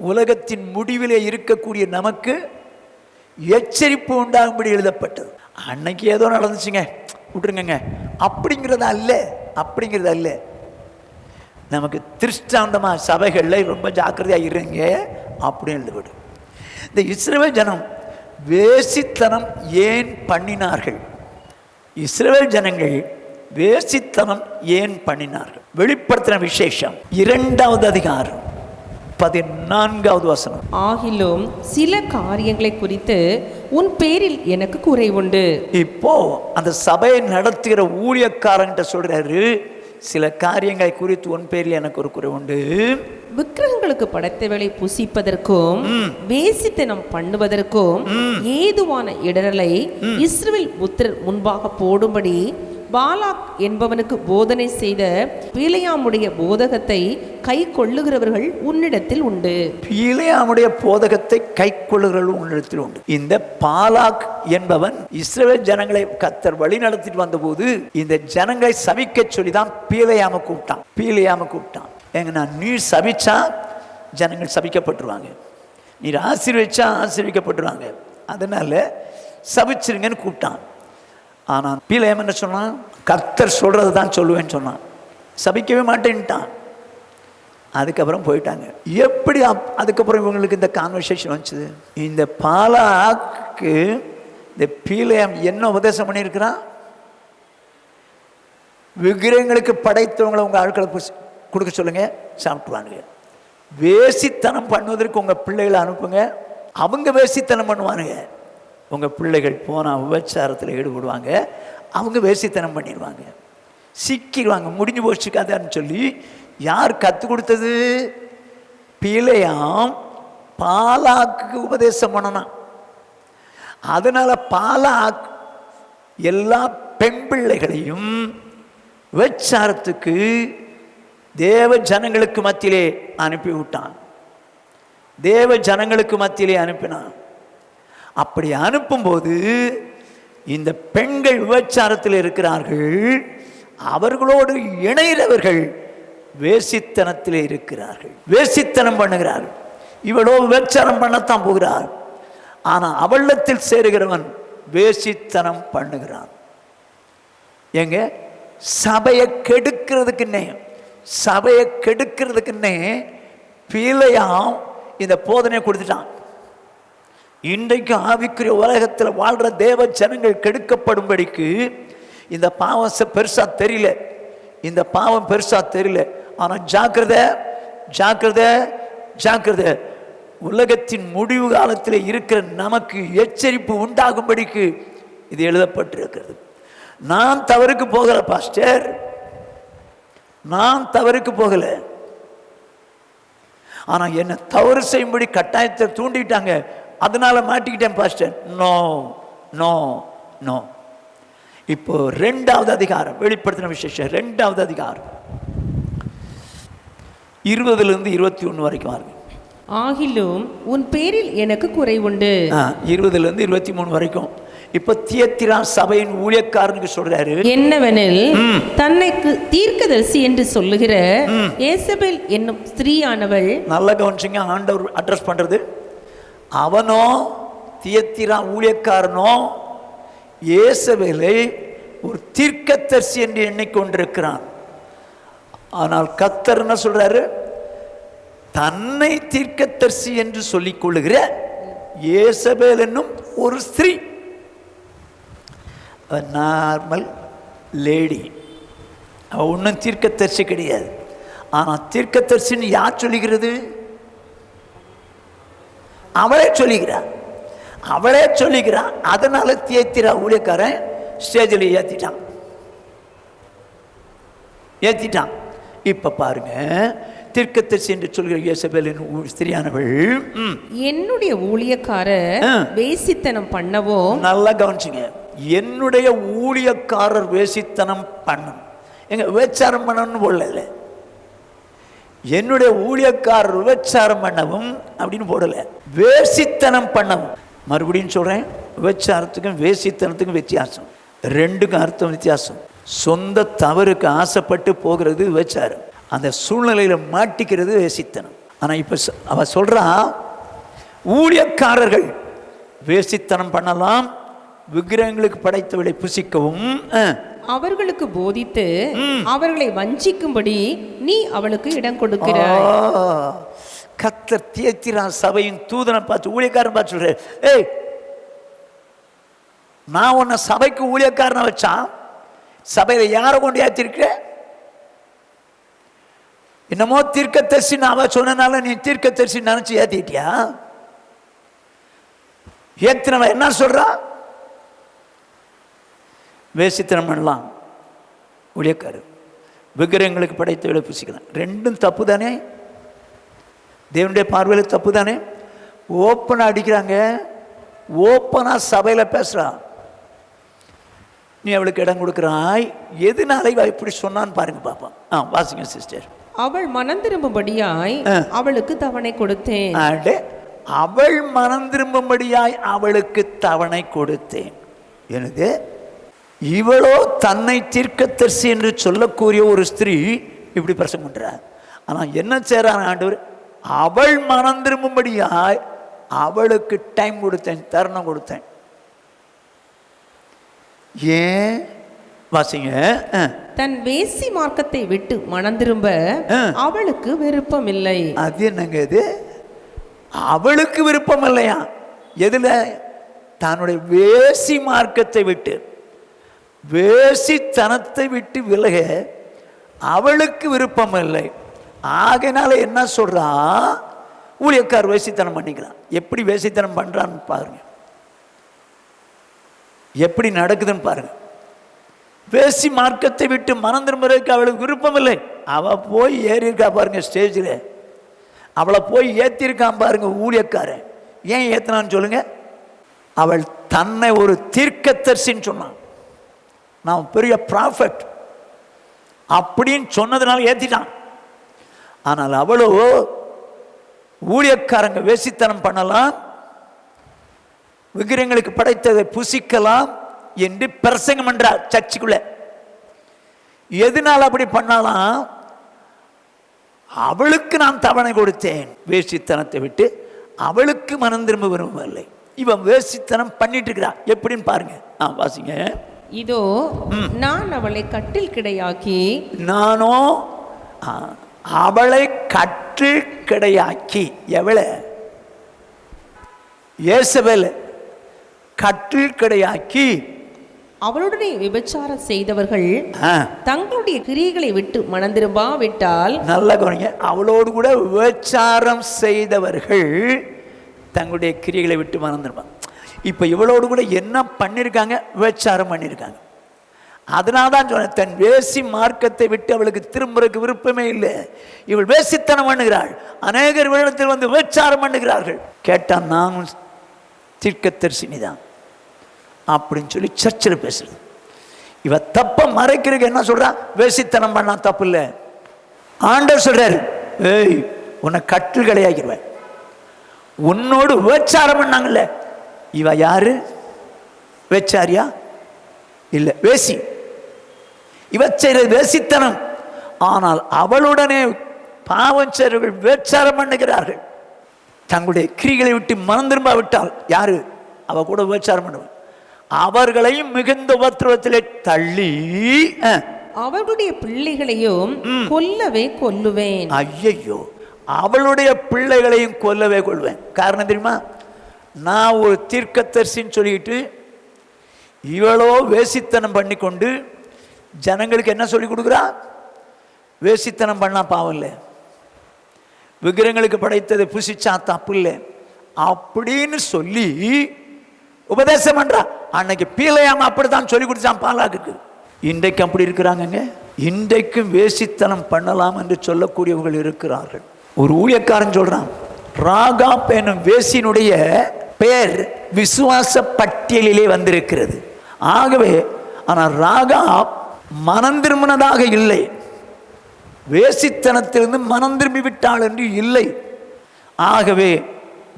உலகத்தின் முடிவிலே இருக்கக்கூடிய நமக்கு எச்சரிப்பு உண்டாகும்படி எழுதப்பட்டது. அன்னைக்கு ஏதோ நடந்துச்சுங்க விட்டுருங்க அப்படிங்கிறது அல்ல, அப்படிங்கிறது அல்ல. நமக்கு திருஷ்டாந்தமாக சபைகளில் ரொம்ப ஜாக்கிரதையாக இருங்க அப்படின்னு எழுதப்படும். இந்த இஸ்ரவேல் ஜனம் வேசித்தனம் ஏன் பண்ணினார்கள்? இஸ்ரவேல் ஜனங்கள் வேசித்தனம் ஏன் பண்ணினார்கள்? வெளிப்படுத்தின விசேஷம் 2வது அதிகாரம் 14வது வசனம். ஆகிலும் சில காரியங்களை குறித்து உன் பேரில் எனக்கு குறை உண்டு. இப்போ அந்த சபையை நடத்துகிற ஊழியக்காரன்ட்ட சொல்றாரு, சில காரியங்களை குறித்து உன் பேரில் எனக்கு ஒரு குறை உண்டு. விக்கிரகங்களுக்கு படைத்தவளை புசிப்பதற்கும் வேசித்தனம் பண்ணுவதற்கும் ஏதுவான இடரலை இஸ்ரவேல் புத்திரர் முன்பாக போடும்படி பாலாக் என்பவனுக்கு போதனை செய்த பீலையாமுடைய போதகத்தை கை கொள்ளுகிறவர்கள் உன்னிடத்தில் உண்டு. பீலையாமுடைய போதகத்தை கை கொள்ளுகிறவர்கள் உன்னிடத்தில் உண்டு. இந்த பாலாக் என்பவன் இஸ்ரவேல் ஜனங்களை கர்த்தர் வழி நடத்திட்டு வந்தபோது இந்த ஜனங்களை சபிக்க சொல்லிதான் பீலையாம கூப்பிட்டான். எங்கன்னா நீர் சபிச்சா ஜனங்கள் சபிக்கப்பட்டுருவாங்க, நீர் ஆசீர்வதிச்சா ஆசீர்விக்கப்பட்டுருவாங்க, அதனால சபிச்சிருங்கன்னு கூப்பிட்டான். ஆனால் பீலையாம் என்ன சொன்னான்? கர்த்தர் சொல்றது தான் சொல்லுவேன்னு சொன்னான், சபிக்கவே மாட்டேன்ட்டான். அதுக்கப்புறம் போயிட்டாங்க. எப்படி அதுக்கப்புறம் இவங்களுக்கு இந்த கான்வர்சேஷன் வந்துச்சு? இந்த பாலாக்கு இந்த பீலையாம் என்ன உபதேசம் பண்ணியிருக்கிறான்? விக்கிரகங்களுக்கு படைத்தவங்களை உங்கள் ஆட்களை கொடுக்க சொல்லுங்க, சாப்பிட்டுவாங்க. வேசித்தனம் பண்ணுவதற்கு உங்கள் பிள்ளைகளை அனுப்புங்க, அவங்க வேசித்தனம் பண்ணுவானுங்க. உங்கள் பிள்ளைகள் போனால் விபச்சாரத்தில் ஈடுபடுவாங்க, அவங்க வேசித்தனம் பண்ணிடுவாங்க, சிக்கிடுவாங்க, முடிஞ்சு போச்சுக்காதான்னு சொல்லி யார் கற்றுக் கொடுத்தது? பீலையாம் பாலாக்கு உபதேசம் பண்ணனான். அதனால பாலாக் எல்லா பெண் பிள்ளைகளையும் விபச்சாரத்துக்கு தேவ ஜனங்களுக்கு மத்தியிலே அனுப்பிவிட்டான். தேவ ஜனங்களுக்கு மத்தியிலே அனுப்பினான். அப்படி அனுப்பும்போது இந்த பெண்கள் விபச்சாரத்தில் இருக்கிறார்கள், அவர்களோடு இணைகிறவர்கள் வேசித்தனத்தில் இருக்கிறார்கள், வேசித்தனம் பண்ணுகிறார்கள். இவளோ விபச்சாரம் பண்ணத்தான் போகிறார், ஆனால் அவளத்தில் சேருகிறவன் வேசித்தனம் பண்ணுகிறான். எங்க சபையை கெடுக்கிறதுக்குன்னே பீலையாம் இந்த போதனை கொடுத்துட்டான். இன்றைக்கு ஆவிக்குரிய உலகத்தில் வாழ்கிற தேவ ஜனங்கள் கெடுக்கப்படும்படிக்கு இந்த பாவம் பெருசா தெரியல, இந்த பாவம் பெருசா தெரியல. ஆனால் ஜாக்கிரதை ஜாக்கிரதை ஜாக்கிரதை, உலகத்தின் முடிவு காலத்தில் இருக்கிற நமக்கு எச்சரிப்பு உண்டாகும்படிக்கு இது எழுதப்பட்டிருக்கிறது. நான் தவறுக்கு போகல பாஸ்டர், நான் தவறுக்கு போகல, ஆனா என்ன தவறு செய்யும்படி கட்டாயத்தை தூண்டிட்டாங்க, அதனால மாட்டிக்கிட்டேன் பாஸ்டர். No no no. இப்போ 2வது அதிகாரம், வெளிப்படுத்தின விசேஷம் 2வது அதிகாரம் 20லிருந்து 21 வரைக்கும் பாருங்க. ஆகிலும் உன் பேரில் எனக்கு குறை உண்டு. 20லிருந்து 23 வரைக்கும் இப்ப தியத்திரா சபையின் ஊழியக்காரனுக்கு சொல்றாரு என்னவெனில், தன்னைக்கு தீர்க்கதரிசி என்று சொல்லுகிற ஏசபேல் என்னும் ஸ்திரீயானவள். நல்ல கவனிச்சிங்க, ஆண்டவர் அட்ரஸ் பண்றது. அவனோ தியத்திரா ஊழியக்காரனோ ஏசபேலை ஒரு தீர்க்கதரிசி என்று எண்ணிக்கொண்டிருக்கிறான். ஆனால் கர்த்தர் என்ன சொல்றாரு? தன்னை தீர்க்கதரிசி என்று சொல்லிக் கொள்ளுகிற ஏசபேல் என்னும் ஒரு ஸ்திரீ, நார்மல் லேடி, அவ ஒன்றும் தீர்க்கதரிசி கிடையாது. ஆனால் தீர்க்கதரிசின்னு யார் சொல்லுகிறது? அவளே சொல்லுகிறார், அவளே சொல்லுகிறான். அதனால தியத்திரா ஊழியக்காரன் ஸ்டேஜில் ஏத்திட்டான். இப்ப பாருங்க, தீர்க்கதரிசி என்று சொல்கிற யேசபேலின் ஸ்திரியானவள் என்னுடைய ஊழியக்காரர் வேசித்தனம் பண்ணவும். நல்லா கவனிச்சுங்க, என்னுடைய ஊழியக்காரர் வேசித்தனம் பண்ணும். எங்க விபச்சாரம் பண்ணணும்னு போடல, என்னுடைய ஊழியக்காரர் விபச்சாரம் பண்ணவும் அப்படின்னு போடல, வேசித்தனம் பண்ணவும். மறுபடியும் சொல்றேன், விபச்சாரத்துக்கும் வேசித்தனத்துக்கும் வித்தியாசம், ரெண்டுக்கும் அர்த்தம் வித்தியாசம். சொந்த தவறுக்கு ஆசைப்பட்டு போகிறது விபச்சாரம், அந்த சூழ்நிலையில மாட்டிக்கிறது வேசித்தனம். ஆனா இப்ப அவ சொல்றா, ஊழியக்காரர்கள் வேசித்தனம் பண்ணலாம், விக்கிரகங்களுக்கு படைத்தவளை புசிக்கவும் அவர்களுக்கு போதித்து அவர்களை வஞ்சிக்கும்படி நீ அவளுக்கு இடம் கொடுக்கிறாய். கர்த்தர் தியத்திரா சபையின் தூதனை பார்த்து, ஊழியக்காரன் பார்த்து சொல்ற, ஏய், நான் உன்னை சபைக்கு ஊழியக்காரனை வச்சான், சபையில யாரை கொண்டு ஏத்திருக்க? என்னமோ தீர்க்கதரிசி அவ சொன்னனால நீ தீர்க்கதரிசி நினைச்சு ஏத்திட்டியா? ஏத்தினவ என்ன சொல்றா? வேசித்தனம் பண்ணலாம் ஊழியக்காரர், விக்கிரகங்களுக்கு படைத்தவளை புசிக்கலாம். ரெண்டும் தப்பு தானே? தேவனுடைய பார்வையில் தப்பு தானே? ஓப்பனா அடிக்கிறாங்க, ஓப்பனா சபையில பேசுறா. நீ அவளுக்கு இடம் கொடுக்கிறாய். எதுனால இப்படி சொன்னான்னு பாருங்க பாப்பா. வாசிங்க சிஸ்டர். அவள் மனம் திரும்பும்படியாய் அவளுக்கு தவணை கொடுத்தேன். அவள் மனம் திரும்பும்படியாய் அவளுக்கு தவணை கொடுத்தேன். எனது இவளோ தன்னை தீர்க்கதரிசி என்று சொல்லக்கூடிய ஒரு ஸ்திரீ இப்படி பிரசங்கம் பண்றார். ஆனா என்ன செய்றான் ஆண்டவர்? அவள் மனம் திரும்பும்படியாய் அவளுக்கு டைம் கொடுத்தேன், தருணம் கொடுத்தேன். ஏன்? வாசிங்க. தன் வேசி மார்க்கத்தை விட்டு மனம் திரும்ப அவளுக்கு விருப்பம் இல்லை. அது என்னங்க இது? அவளுக்கு விருப்பம் இல்லையா? எதுல? தன்னுடைய வேசி மார்க்கத்தை விட்டு, வேசித்தனத்தை விட்டு விலக அவளுக்கு விருப்பம் இல்லை. ஆகையினால என்ன சொல்றா? ஊழியக்கார் வேசித்தனம் பண்ணிக்கலாம். எப்படி வேசித்தனம் பண்றான்னு பாருங்க, எப்படி நடக்குதுன்னு பாருங்க. வேசி மார்க்கத்தை விட்டு மனம் திரும்புறதுக்கு அவளுக்கு விருப்பம் இல்லை. அவ போய் ஏறி இருக்கா பாருங்க ஸ்டேஜில், அவளை போய் ஏத்திருக்கான் பாருங்க ஊழியக்காரன். ஏன் ஏத்தினான்னு சொல்லுங்க? அவள் தன்னை ஒரு தீர்க்கதரிசின்னு சொன்னான், நான் பெரிய ப்ராஃபட் அப்படின்னு சொன்னதுனால ஏத்திட்டான். ஆனால் அவளோ ஊழியக்காரங்க வேசித்தனம் பண்ணலாம், விக்கிரகங்களுக்கு படைத்ததை புசிக்கலாம் என்று பிரசங்கம் பண்றார் சர்ச்சுக்குள்ள. எதனால அப்படி பண்ணலாம்? அவளுக்கு நான் தவணை கொடுத்தேன். வேசித்தனத்தை விட்டு அவளுக்கு மனம் திரும்ப விரும்பவில்லை. இவன் வேசித்தனம் பண்ணிட்டு இருக்கிறா. எப்படின்னு பாருங்க. வாசிங்க. இதோ நான் அவளை கட்டில் கிடையாக்கி, நானோ அவளை கட்டில் கிடையாக்கி. எவளை? யேசபேல் கட்டில் கிடையாக்கி அவளுடனே விபச்சாரம் செய்தவர்கள் தங்களுடைய கிரியைகளை விட்டு மனம் திரும்பாவிட்டால். நல்ல கவனிங்க, அவளோடு கூட விபச்சாரம் செய்தவர்கள் தங்களுடைய கிரியைகளை விட்டு மனம் திரும்பாங்க. இப்ப இவளோடு கூட என்ன பண்ணிருக்காங்க? விபச்சாரம் பண்ணிருக்காங்க. அதனால்தான் சொன்ன, தன் வேசி மார்க்கத்தை விட்டு அவளுக்கு திரும்புறதுக்கு விருப்பமே இல்லை. இவள் வேசித்தனம் பண்ணுகிறாள். அநேகர் வேடத்தில் வந்து விபச்சாரம் பண்ணுகிறார்கள். கேட்டான், நானும் தீர்க்கதரிசினிதான் அப்படின்னு சொல்லி சர்ச்சில் பேசுறது. இவ தப்ப மறைக்கிறதுக்கு என்ன சொல்றா? வேசித்தனம் பண்ணா தப்பு இல்லை. ஆண்டவர் சொல்றாரு, ஏய், உன்னை கட்டில் கிடையாக்கிடுவேன். உன்னோடு விபச்சாரம் பண்ணாங்கல்ல, இவ யாரு? வேச்சாரியா? இல்லை, வேசி. இவர் செய்கிறது வேசித்தனம். ஆனால் அவளுடனே பாவம் செய்கிறவர்கள் வேச்சாரம் பண்ணுகிறார்கள். தங்களுடைய கிரிகளை விட்டு மனம் திரும்பாவிட்டால் யாரு? அவ கூட வேச்சாரம் பண்ணுவார். அவர்களையும் மிகுந்த உபத்திரவத்திலே தள்ளி அவருடைய பிள்ளைகளையும் கொல்லவே கொல்லுவேன். ஐயோ, அவளுடைய பிள்ளைகளையும் கொல்லவே கொள்வேன். காரணம் தெரியுமா? நான் ஒரு தீர்க்கதரிசின்னு சொல்லிட்டு இவளோ வேசித்தனம் பண்ணி கொண்டு ஜனங்களுக்கு என்ன சொல்லி கொடுக்குறா? வேசித்தனம் பண்ணா பாவம் இல்லை, விக்கிரகங்களுக்கு படைத்ததை புசிச்சா தப்பு இல்லை அப்படின்னு சொல்லி உபதேசம் பண்றா. அன்னைக்கு பீலையாம அப்படித்தான் சொல்லி கொடுத்தான் பாலாக்கு. இன்றைக்கு அப்படி இருக்கிறாங்க. இன்றைக்கும் வேசித்தனம் பண்ணலாம் என்று சொல்லக்கூடியவர்கள் இருக்கிறார்கள். ஒரு ஊழியக்காரன் சொல்றான், ராகாப் எனும் வேசியினுடைய பெயர் விசுவாச பட்டியலிலே வந்திருக்கிறது. ஆகவே ஆனால் ராகாப் மனம் திரும்பினதாக இல்லை, வேசித்தனத்திலிருந்து மனம் திரும்பி விட்டாள் என்று இல்லை. ஆகவே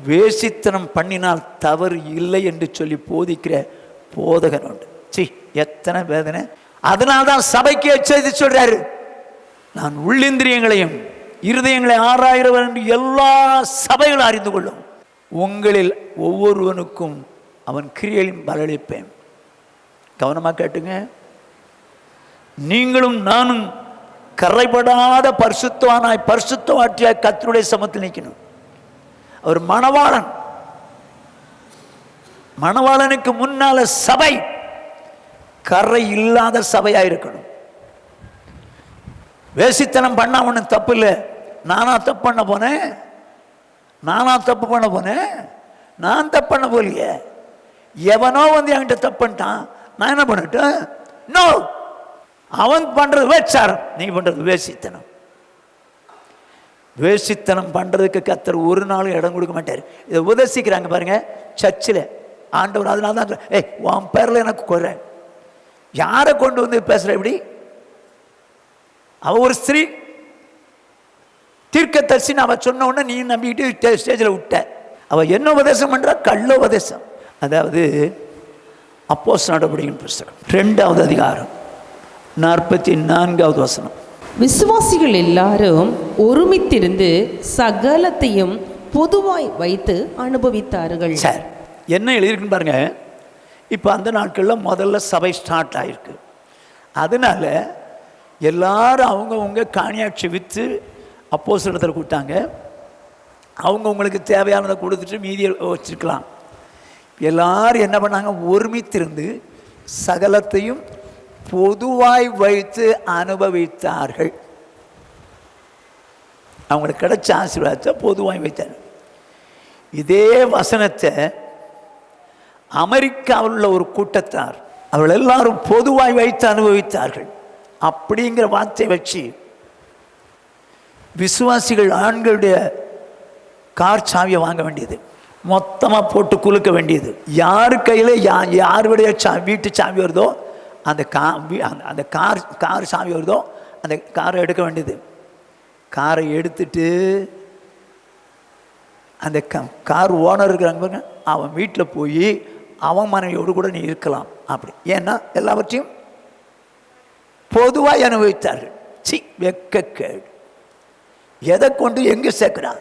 வேசித்தனம் பண்ணினால் தவறு இல்லை என்று சொல்லி போதிக்கிற போதகன் உண்டு. சி, எத்தனை வேதனை! அதனால்தான் சபைக்கு எச்சரித்து சொல்றாரு, நான் உள்ளிந்திரியங்களையும் இருதயங்களை ஆராய்கிறவர் என்று எல்லா சபைகளும் அறிந்து கொள்ளும். உங்களில் ஒவ்வொருவனுக்கும் அவன் கிரியையும் பலனளிப்பேன். கவனமாக கேட்டுங்க. நீங்களும் நானும் கரைபடாத பரிசுத்தவானாய் பரிசுத்தவாட்டியாய் கர்த்தருடைய சமத்தில் நிற்கணும். அவர் மணவாளன். மணவாளனுக்கு முன்னால சபை கரை இல்லாத சபையா இருக்கணும். வேசித்தனம் பண்ண ஒன்றும் தப்பு இல்லை. நானா தப்பு பண்ண போனேன்? நான் தப்பு பண்ண போலியே. எவனோ வந்து என்கிட்ட தப்பு பண்ணிட்டான், நான் என்ன பண்ணிட்டேன்? நோ, அவன் பண்றது வேச்சாரம், நீ பண்றது வேசித்தனம். வேசித்தனம் பண்றதுக்கு கர்த்தர் ஒரு நாளும் இடம் கொடுக்க மாட்டார். இதை உதசிக்கிறாங்க பாருங்க சர்ச்சில் ஆண்டவர். அதனால தான் உன் பேரில் எனக்கு குறை. யாரை கொண்டு வந்து பேசுற? இப்படி அவ ஒரு ஸ்திரீ தீர்க்கதரிசின்னு அவ சொன்ன உடனே நீ நம்பிக்கிட்டு ஸ்டேஜில் விட்ட. அவ என்ன உபதேசம் பண்றா? கள்ள உபதேசம். அதாவது அப்போஸ்தலர் நடபடிகளின் புத்தகம் 2வது அதிகாரம் 44வது வசனம். விசுவாசிகள் எல்லாரும் ஒருமித்திருந்து சகலத்தையும் பொதுவாய் வைத்து அனுபவித்தார்கள். சார், என்ன எழுதியிருக்குன்னு பாருங்க. இப்போ அந்த நாட்களில் முதல்ல சபை ஸ்டார்ட் ஆகிருக்கு. அதனால எல்லாரும் அவங்கவுங்க காணியாட்சி விற்று அப்போஸ்தலர் கூட்டாங்க. அவங்கவுங்களுக்கு தேவையானதை கொடுத்துட்டு மீதியை வச்சிருக்கலாம். எல்லாரும் என்ன பண்ணாங்க? ஒருமித்திருந்து சகலத்தையும் பொதுவாய் வைத்து அனுபவித்தார்கள். அவங்களுக்கு கிடைச்ச ஆசீர்வாதத்தை பொதுவாய் வைத்தார். இதே வசனத்தை அமெரிக்காவில் உள்ள ஒரு கூட்டத்தார் அவர்கள் எல்லாரும் பொதுவாய் வைத்து அனுபவித்தார்கள் அப்படிங்கிற வார்த்தை வச்சு விசுவாசிகள் ஆண்களுடைய கார் சாவியை வாங்க வேண்டியது, மொத்தமாக போட்டு குலுக்க வேண்டியது. யார் கையில் யாருடைய வீட்டு சாவி வருதோ அந்த கார் சாவி வருதோ அந்த காரை எடுக்க வேண்டியது. காரை எடுத்துட்டு அந்த கார் ஓனர் இருக்கிறாங்க, அவன் வீட்டில் போய் அவன் மனைவியோடு கூட நீ இருக்கலாம் அப்படி. ஏன்னா எல்லாவற்றையும் பொதுவாக அனுபவித்தார்கள். வெக்கக்கேடு. எதை கொண்டு எங்கே சேர்க்கிறான்?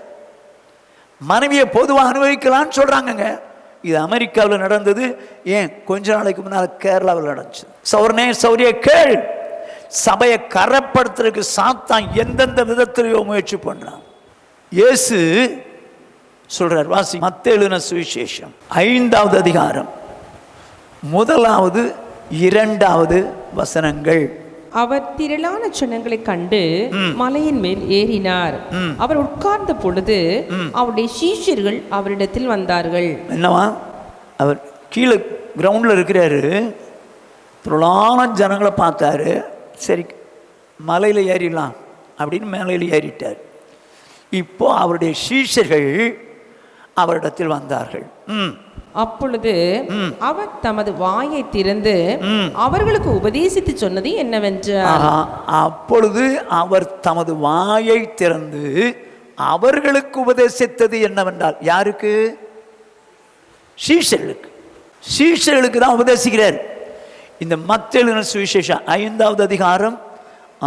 மனைவியை பொதுவாக அனுபவிக்கலான்னு சொல்கிறாங்கங்க. இது அமெரிக்காவில் நடந்தது. ஏன் கொஞ்ச நாளைக்கு முன்னால் கேரளாவில் நடந்துச்சு. சௌரனே சௌரிய கேள், சபையை கரப்படுத்துறதுக்கு சாத்தான் எந்தெந்த விதத்திலேயோ முயற்சி பண்ணுறான். இயேசு சொல்றார், வாசி மத்தேயு எழுதின சுவிசேஷம் 5வது அதிகாரம் 1வது 2வது வசனங்கள். அவர் திரளான ஜனங்களை கண்டு மலையின் மேல் ஏறினார். அவர் உட்கார்ந்த பொழுது அவருடைய சீஷர்கள் அவரிடத்தில் வந்தார்கள். என்னவா? அவர் கீழே கிரவுண்டில் இருக்கிறாரு, திரளான ஜனங்களை பார்த்தாரு. சரி, மலையில் ஏறிடலாம் அப்படின்னு மேலையில் ஏறிட்டார். இப்போ அவருடைய சீஷர்கள் அவரிடத்தில் வந்தார்கள். அப்பொழுது அவர் தமது வாயை திறந்து அவர்களுக்கு உபதேசித்து சொன்னது என்னவென்றால், அப்பொழுது அவர் தமது வாயை திறந்து அவர்களுக்கு உபதேசித்தது என்னவென்றால், யாருக்கு? சீஷர்களுக்கு. சீஷர்களுக்கு தான் உபதேசிக்கிறார். இந்த மத்தேயு எழுதின சுவிசேஷம் 5வது அதிகாரம்,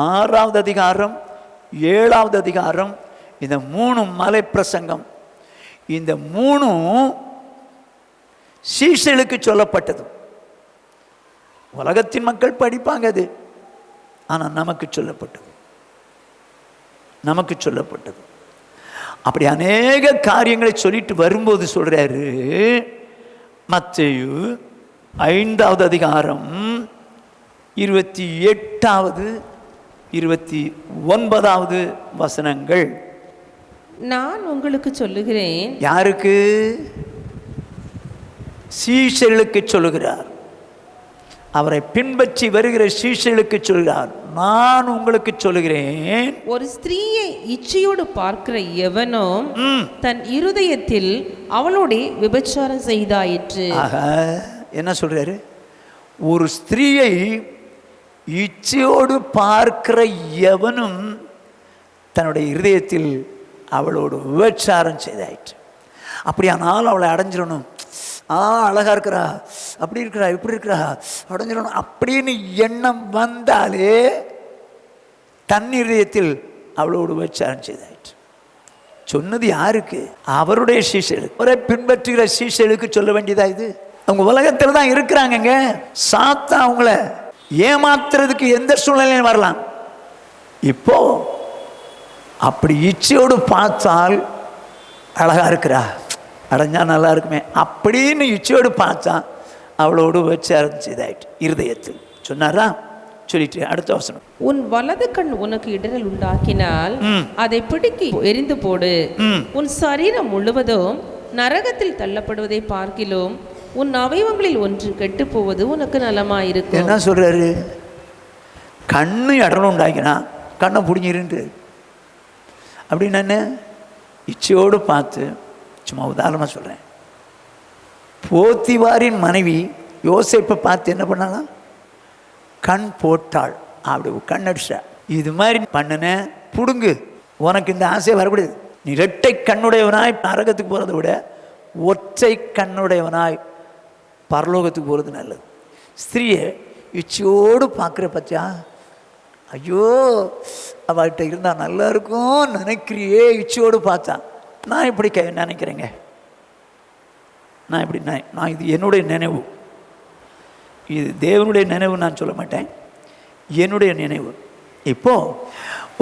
6வது அதிகாரம், 7வது அதிகாரம், இந்த 3 மலை பிரசங்கம், இந்த 3 சீஷர்களுக்கு சொல்லப்பட்டது. உலகத்தின் மக்கள் படிப்பாங்க அது, ஆனால் நமக்கு சொல்லப்பட்டது, நமக்கு சொல்லப்பட்டது. அப்படி அநேக காரியங்களை சொல்லிட்டு வரும்போது சொல்றாரு, மத்தேயு 5வது அதிகாரம் 28வது 29வது வசனங்கள். நான் உங்களுக்கு சொல்லுகிறேன். யாருக்கு? சீஷர்களுக்கு சொல்லுகிறார். அவரை பின்பற்றி வருகிற சீஷர்களுக்கு சொல்கிறார், நான் உங்களுக்கு சொல்லுகிறேன், ஒரு ஸ்திரீயை இச்சையோடு பார்க்கிற எவனும் தன் இருதயத்தில் அவளோட விபச்சாரம் செய்தாயிற்று. ஆக என்ன சொல்றாரு? ஒரு ஸ்திரீயை இச்சையோடு பார்க்கிற எவனும் தன்னுடைய இருதயத்தில் அவளோடு விபச்சாரம் செய்தாயிற்று. அப்படியானால் அவளை அடைஞ்சிடணும், அழகா இருக்கிறா, அப்படி இருக்கிறா, இப்படி இருக்கிறா, அடைஞ்சிடணும் அப்படின்னு எண்ணம் வந்தாலே தன் இருதயத்தில் அவளோடு விபச்சாரம் செய்தாயிற்று. சொன்னது யாருக்கு? அவருடைய சீஷர்களுக்கு, அவரை பின்பற்றுகிற சீஷர்களுக்கு சொல்ல வேண்டியதா இது? அவங்க உலகத்தில் தான் இருக்கிறாங்கங்க. சாத்தான் அவங்கள ஏமாத்துறதுக்கு எந்த சூழ்நிலையும் வரலாம். இப்போ அப்படி இச்சையோடு பார்த்தால் அழகா இருக்கிறா, அடைஞ்சா நல்லா இருக்குமே அப்படின்னு இச்சையோடு பார்த்தா அவளோடு விபச்சாரம் செய்தாயிட்டு இருதயத்தில். சொன்னாரா? சொல்லிட்டு அடுத்த வசனம், உன் வலது கண் உனக்கு இடரல் உண்டாக்கினால் அதை பிடுக்கி எரிந்து போடு. உன் சரீரம் முழுவதும் நரகத்தில் தள்ளப்படுவதை பார்க்கிலும் உன் அவயவங்களில் ஒன்று கெட்டு போவது உனக்கு நலமாயிருக்கும். என்ன சொல்றாரு? கண்ணு இடரல் உண்டாக்கினா கண்ணை பிடிங்கிருந்து அப்படின்னு என்ன இச்சையோடு பார்த்து, சும்மா உதாரணமாக சொல்கிறேன், போத்திவாரின் மனைவி யோசேப்பை பார்த்து என்ன பண்ணாலாம்? கண் போட்டாள், அப்படி கண் அடிச்சா. இது மாதிரி பண்ணுன புடுங்கு, உனக்கு இந்த ஆசையை வரக்கூடாது. நீ இரட்டை கண்ணுடையவனாய் நரகத்துக்கு போகிறத விட ஒற்றை கண்ணுடையவனாய் பரலோகத்துக்கு போகிறது நல்லது. ஸ்திரீயை இச்சையோடு பார்க்குற பத்தியா, ஐயோ அவள்கிட்ட இருந்தால் நல்லா இருக்கும் நினைக்கிறியே, இச்சையோடு பார்த்தா. நான் இப்படி நினைக்கிறேங்க, நான் இப்படி நான் இது என்னுடைய நினைவு, இது தேவனுடைய நினைவு நான் சொல்ல மாட்டேன், என்னுடைய நினைவு. இப்போது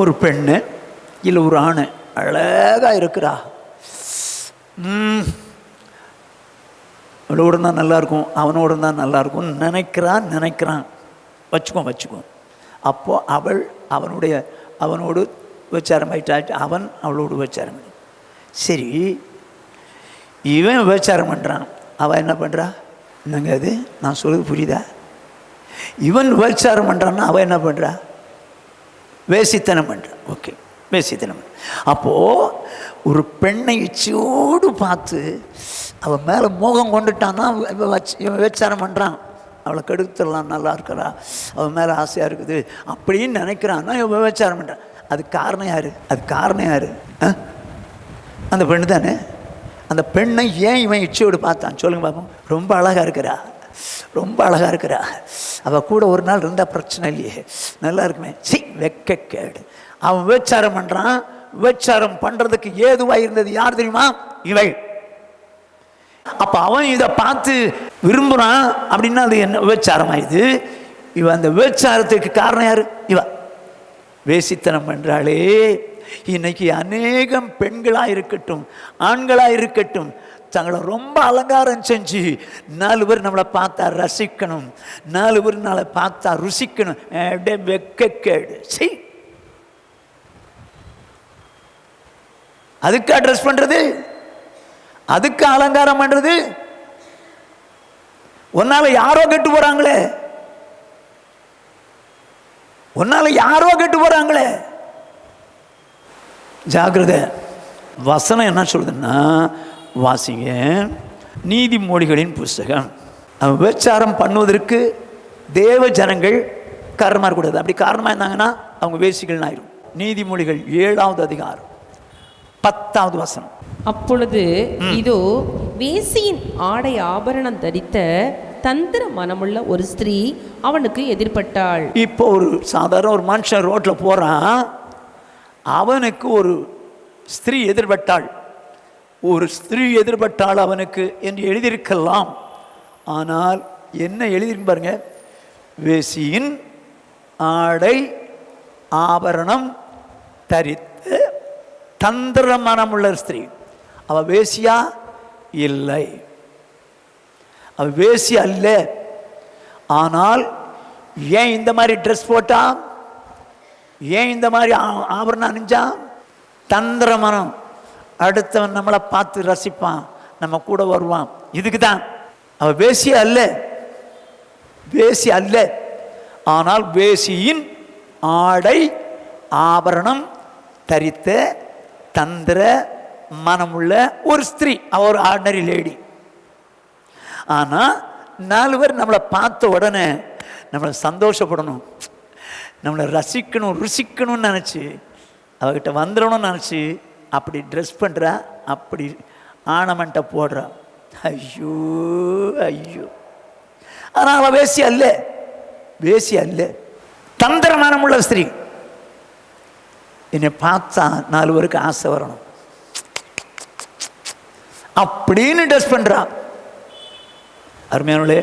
ஒரு பெண்ணு இல்லை ஒரு ஆண் அழகாக இருக்கிறா, அவளோடு தான் நல்லாயிருக்கும், அவனோடு தான் நல்லாயிருக்கும்னு நினைக்கிறான் வச்சுக்கோ. அப்போது அவனோடு விபச்சாரம் ஆயிட்டாச்சு, அவன் அவளோடு விபச்சாரம். சரி, இவன் விபச்சாரம் பண்ணுறான், அவன் என்ன பண்ணுறா? என்னங்க அது நான் சொல்கிறது புரியுதா? இவன் விபச்சாரம் பண்ணுறான்னா அவன் என்ன பண்ணுறா? வேசித்தனம் பண்ணுறான். ஓகே, வேசித்தனம் பண்ண. அப்போது ஒரு பெண்ணை இச்சையோடு பார்த்து அவன் மேலே மோகம் கொண்டுட்டான்னா இவன் விபச்சாரம் பண்ணுறான், அவளை கெடுத்துடலாம், நல்லா இருக்கிறா, அவன் மேலே ஆசையாக இருக்குது அப்படின்னு நினைக்கிறான்னா இவன் விபச்சாரம் பண்ணுறான். அது காரணம் யார்? அந்த பெண்ணு தானே. அந்த பெண்ணை ஏன் இவன் இச்சையோடு பார்த்தான் சொல்லுங்க பாப்போம். ரொம்ப அழகாக இருக்கிறா, அவள் கூட ஒரு நாள் இருந்தால் பிரச்சனை இல்லையே, நல்லா இருக்குமே. வெட்கக்கேடு. அவன் விபச்சாரம் பண்ணுறான். விபச்சாரம் பண்ணுறதுக்கு ஏதுவாக இருந்தது யார் தெரியுமா? இவள். அப்போ அவன் இதை பார்த்து விரும்புகிறான் அப்படின்னா அது என்ன விபச்சாரம் ஆயிடுது. இவன் அந்த விபச்சாரத்துக்கு காரணம் யார்? இவன் வேசித்தனம் பண்ணுறாளே. இன்னைக்கு அநேகம் பெண்களாக இருக்கட்டும், ஆண்களாக இருக்கட்டும், தங்களை ரொம்ப அலங்காரம் செஞ்சு 4 பேர் நம்மளை பார்த்தா ரசிக்கணும், 4 பேர் நம்மளை பார்த்தா ருசிக்கணும். வெட்கக்கேடு. அதுக்கா ட்ரெஸ் பண்ணுறது, அதுக்கு அலங்காரம் பண்ணுறது? உன்னால யாரோ கெட்டு போறாங்களே, ஜாக்கிரதை. வசனம் என்ன சொல்லுதுன்னா, வாசிங்க நீதிமொழிகளின் புஸ்தகம். விபச்சாரம் பண்ணுவதற்கு தேவ ஜனங்கள் காரணமாக இருக்கக்கூடாது. அப்படி காரணமாக இருந்தாங்கன்னா அவங்க வேசிகள் ஆயிரும். நீதிமொழிகள் 7வது அதிகாரம் 10வது வசனம். அப்பொழுது இதோ வேசியின் ஆடை ஆபரணம் தரித்த தந்திர மனமுள்ள ஒரு ஸ்திரீ அவனுக்கு எதிர்பட்டாள். இப்போ ஒரு சாதாரண ஒரு மனுஷன் ரோட்ல போறான், அவனுக்கு ஒரு ஸ்திரீ எதிர்பட்டாள். ஒரு ஸ்திரீ எதிர்பட்டாள் அவனுக்கு என்று எழுதியிருக்கலாம். ஆனால் என்ன எழுதியிருக்கு பாருங்க, வேசியின் ஆடை ஆபரணம் தரித்த தந்திர மனமுள்ள ஸ்திரீ. அவ வேசியா இல்லை, அவ வேசி அல்ல. ஆனால் ஏன் இந்த மாதிரி ட்ரெஸ் போட்டா, ஏன் இந்த மாதிரி ஆபரணம் அணிஞ்சா? தந்திர மனம். அடுத்தவன் நம்மளை பார்த்து ரசிப்பான், நம்ம கூட வருவான். இதுக்கு தான். அவ வேசி அல்ல, வேசி அல்ல. ஆனால் வேசியின் ஆடை ஆபரணம் தரித்த தந்திர மனமுள்ள ஒரு ஸ்திரீ. அவ ஒரு ஆர்டினரி லேடி. ஆனால் 4 பேர் நம்மளை பார்த்த உடனே நம்மளை சந்தோஷப்படணும், நம்மளை ரசிக்கணும், ருசிக்கணும்னு நினச்சி அவகிட்ட வந்துடணும்னு நினச்சி அப்படி ட்ரெஸ் பண்ணுறா, அப்படி ஆனமெண்ட்டை போடுறா. ஐயோ ஐயோ! ஆனால் அவள் வேசி அல்ல, வேசி அல்ல, தந்திர மனமுள்ள ஸ்திரீ. என்னை பார்த்தா 4 பேருக்கு ஆசை வரணும் அப்படின்னு ட்ரெஸ் பண்ணுறா. அருமையானே,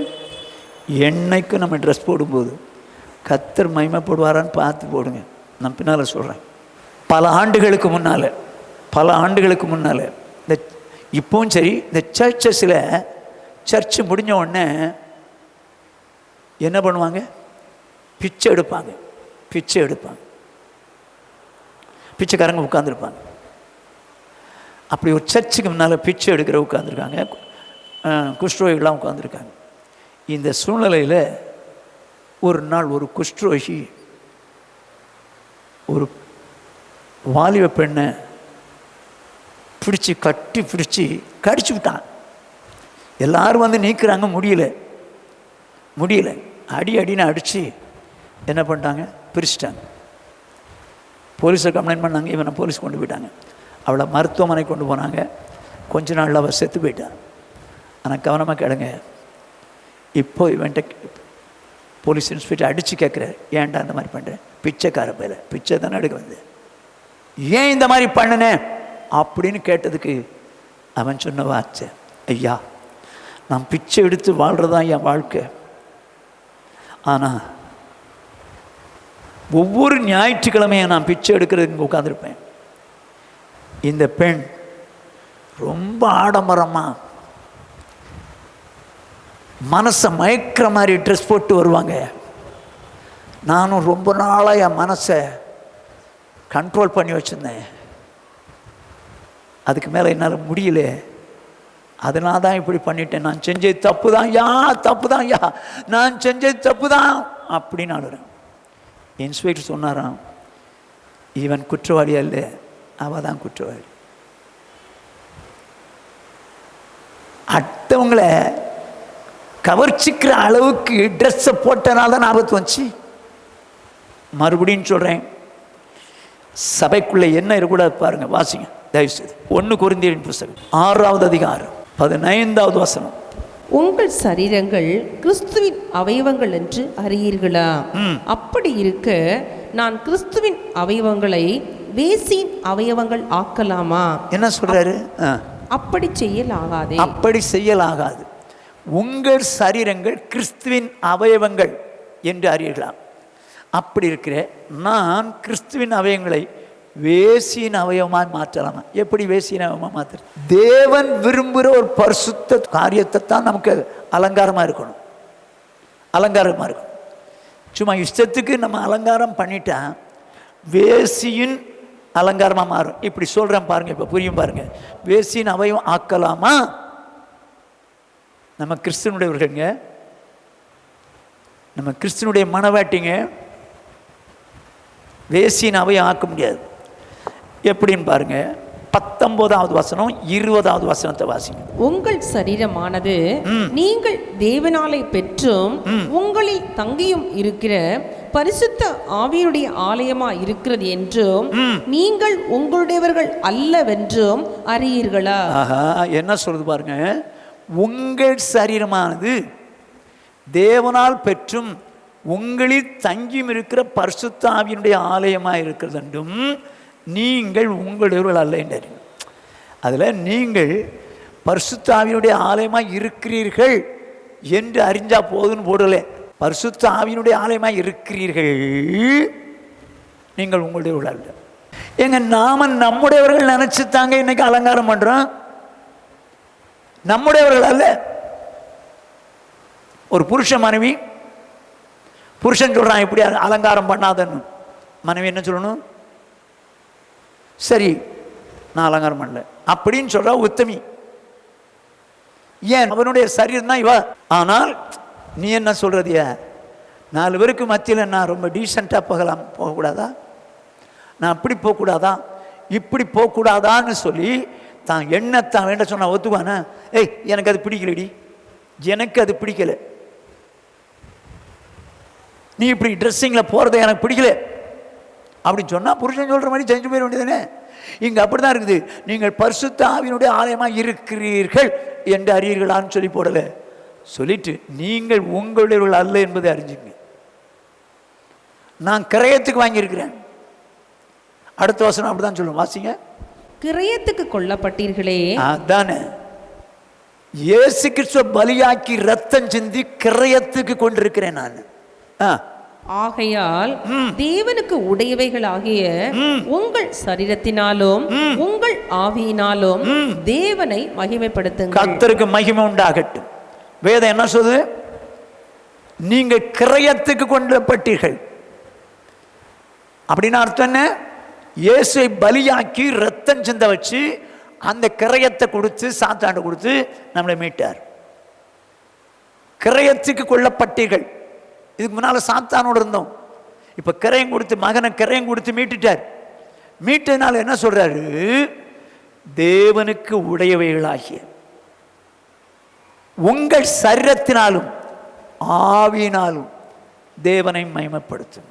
என்னைக்கு நம்ம ட்ரெஸ் போடும்போது கர்த்தர் மகிமைப்படுவாரான்னு பார்த்து போடுங்க. நான் பின்னால் சொல்கிறேன். பல ஆண்டுகளுக்கு முன்னால் இந்த இப்போவும் சரி, இந்த சர்ச்சஸில் சர்ச்சு முடிஞ்ச உடனே என்ன பண்ணுவாங்க? பிச்சை எடுப்பாங்க. பிச்சைக்காரங்க உட்காந்துருப்பாங்க. அப்படி ஒரு சர்ச்சுக்கு முன்னால் பிச்சை எடுக்கிற உட்காந்துருக்காங்க, குஷ்டரோகிகள்லாம் உட்காந்துருக்காங்க. இந்த சூழ்நிலையில் ஒரு நாள் ஒரு குஷ்டரோகி ஒரு வாலிப பெண்ணை கட்டி பிடிச்சி கடிச்சு விட்டான். எல்லாரும் வந்து நீக்கிறாங்க, முடியல. அடின்னு அடித்து என்ன பண்ணிட்டாங்க? பிரிச்சிட்டாங்க. போலீஸை கம்ப்ளைண்ட் பண்ணாங்க. இவனை போலீஸ் கொண்டு போயிட்டாங்க. அவளை மருத்துவமனை கொண்டு போனாங்க. கொஞ்ச நாளில் அவள் செத்து போயிட்டான். ஆனால் கவனமாக கேளுங்க, இப்போ இவன்ட்ட போலீஸ் இன்ஸ்பெக்டர் அடித்து கேட்குறாரு, ஏன்டா இந்த மாதிரி பண்ணுறேன்? பிச்சைக்கார பையில, பிச்சை தானே எடுக்க வந்து, ஏன் இந்த மாதிரி பண்ணினேன் அப்படின்னு கேட்டதுக்கு அவன் சொன்ன வார்த்தை, ஐயா, நான் பிச்சை எடுத்து வாழ்கிறதான் என் வாழ்க்கை. ஆனால் ஒவ்வொரு ஞாயிற்றுக்கிழமையும் நான் பிச்சை எடுக்கிறதுக்கு உட்காந்துருப்பேன். இந்த பெண் ரொம்ப ஆடம்பரமாக மனசை மயக்கிற மாதிரி ட்ரெஸ் போட்டு வருவாங்க. நானும் ரொம்ப நாளாக என் மனசை கண்ட்ரோல் பண்ணி வச்சுருந்தேன். அதுக்கு மேலே என்னால் முடியல. அதனால தான் இப்படி பண்ணிட்டேன். நான் செஞ்சது தப்பு தான் யா, நான் செஞ்சது தப்பு தான் அப்படின்னு ஆடுறேன். இன்ஸ்பெக்டர் சொன்னாராம், இவன் குற்றவாளி அல்ல, அவள் தான் குற்றவாளி. அடுத்தவங்களை கவர்ச்சிக்கிற அளவுக்கு ட்ரெஸ்ஸை போட்டனால தான் ஆபத்து வந்துச்சு. மறுபடியும் சொல்கிறேன், சபைக்குள்ளே என்ன இருக்கக்கூடாது பாருங்க, வாசிங்க தயவுசெய்து. 1 கொரிந்தியரின் புத்தகம் 6வது அதிகாரம் 15வது வசனம். உங்கள் சரீரங்கள் கிறிஸ்துவின் அவயவங்கள் என்று அறியீர்களா? அப்படி இருக்க நான் கிறிஸ்துவின் அவயவங்களை வேசியின் அவயவங்கள் ஆக்கலாமா? என்ன சொல்றாரு? அப்படி செய்யலாகாது. உங்கள் சரீரங்கள் கிறிஸ்துவின் அவயவங்கள் என்று அறியலாம். அப்படி இருக்கிற நான் கிறிஸ்துவின் அவயவங்களை வேசியின் அவயவமாக மாற்றலாமா? எப்படி வேசியின் அவயவமாக மாற்ற? தேவன் விரும்புகிற ஒரு பரிசுத்த காரியத்தை தான் நமக்கு அலங்காரமாக இருக்கணும். சும்மா இஷ்டத்துக்கு நம்ம அலங்காரம் பண்ணிட்டா வேசியின் அலங்காரமாக மாறும். இப்படி சொல்கிறேன் பாருங்க, இப்போ புரியும் பாருங்க. வேசியின் அவயவம் ஆக்கலாமா? நம்ம கிறிஸ்துவனுடையவர்கள்ங்க, நம்ம கிறிஸ்துவனுடைய மனவாட்டிங்க. வேசியின் அவயம் ஆக்க முடியாது. எப்படின்னு பாருங்க, 19வது வசனம் 20வது வசனத்தை வாசிங்க. உங்கள் சரீரமானது நீங்கள் தேவனாலே பெற்றும் உங்களில் தங்கியும் இருக்கிற பரிசுத்த ஆவியுடைய ஆலயமா இருக்கிறது என்றும் நீங்கள் உங்களுடையவர்கள் அல்லவென்றும் அறியீர்களா? என்ன சொல்றது பாருங்க. உங்கள் சரீரமானது தேவனால் பெற்றும் உங்களில் தங்கியும் இருக்கிற பரிசுத்த ஆவியினுடைய ஆலயமா இருக்கிறது என்றும் நீங்கள் உங்களுடையவர்கள் அல்ல என்றார். அதில் நீங்கள் பரிசுத்த ஆவியினுடைய ஆலயமாக இருக்கிறீர்கள் என்று அறிஞ்சா போதுன்னு போடலை. பரிசுத்த ஆவியினுடைய ஆலயமாக இருக்கிறீர்கள், நீங்கள் உங்களுடையவர்கள் அல்ல. எங்க நாம நம்முடையவர்கள் நினைச்சுத்தாங்க இன்னைக்கு அலங்காரம் பண்றோம், நம்முடையவர்கள் அல்ல. ஒரு புருஷன் மனைவி, புருஷன் சொல்றான் இப்படி அலங்காரம் பண்ணாதன்னு, மனைவி என்ன சொல்லணும்? சரி நான் அலங்காரம் பண்ணல அப்படின்னு சொல்ற உத்தமி. ஏன்? அவனுடைய சரீரம் தான் இவ. ஆனால் நீ என்ன சொல்றதியா? 4 பேருக்கு மத்தியில் நான் ரொம்ப டீசெண்டாக போகக்கூடாதா? நான் அப்படி போகக்கூடாதா, இப்படி போகக்கூடாதான்னு சொல்லி தான் எண்ணத்தான் வேண்ட சொன்னா ஒத்துவானா? ஏய் எனக்கு அது பிடிக்கலடி, எனக்கு அது பிடிக்கல, நீ இப்படி ட்ரெஸ்ஸிங்கில் போகிறத எனக்கு பிடிக்கல அப்படின்னு சொன்னால் புருஷன் சொல்கிற மாதிரி செஞ்சு போயிட வேண்டியதானே. இங்கே அப்படி தான் இருக்குது. நீங்கள் பரிசுத்த ஆவியினுடைய ஆலயமாக இருக்கிறீர்கள் என்று அறியீர்களான்னு சொல்லி போடலை. சொல்லிட்டு நீங்கள் உங்களுடையவர்கள் அல்ல என்பதை அறிஞ்சுங்க. நான் கிரயத்துக்கு வாங்கியிருக்கிறேன். அடுத்த வசனம் அப்படிதான் சொல்லுவோம், வாசிங்க. கிரயத்துக்கு கொல்லப்பட்டீர்களே. அதானே, இயேசு கிறிஸ்துவ பலியாக்கி ரத்தம் சிந்தி கிரயத்துக்கு கொண்டிருக்கிறேன் நான். ஆகையால் தேவனுக்கு உடையவைகளாகிய உங்கள் சரீரத்தினாலும் உங்கள் ஆவியினாலும் தேவனை மகிமைப்படுத்துங்கள். கர்த்தருக்கு மகிமை உண்டாகட்டும். வேதம் என்ன சொல்லுது? நீங்கள் கிரயத்துக்கு கொல்லப்பட்டீர்கள் அப்படின்னு அர்த்தம் என்ன? இயேசுவை பலியாக்கி ரத்தம் சிந்த வச்சு அந்த கிரயத்தை கொடுத்து சாத்தாண்ட கொடுத்து நம்மளை மீட்டார். கிரயத்துக்கு கொல்லப்பட்டீர்கள். இதுக்கு முன்னால் சாத்தானோடு இருந்தோம், இப்போ கிரயம் கொடுத்து மகனை கிரயம் கொடுத்து மீட்டுட்டார். மீட்டதுனால என்ன சொல்றாரு? தேவனுக்கு உடையவைகளாகிய உங்கள் சரீரத்தினாலும் ஆவியினாலும் தேவனை மகிமைப்படுத்தும்.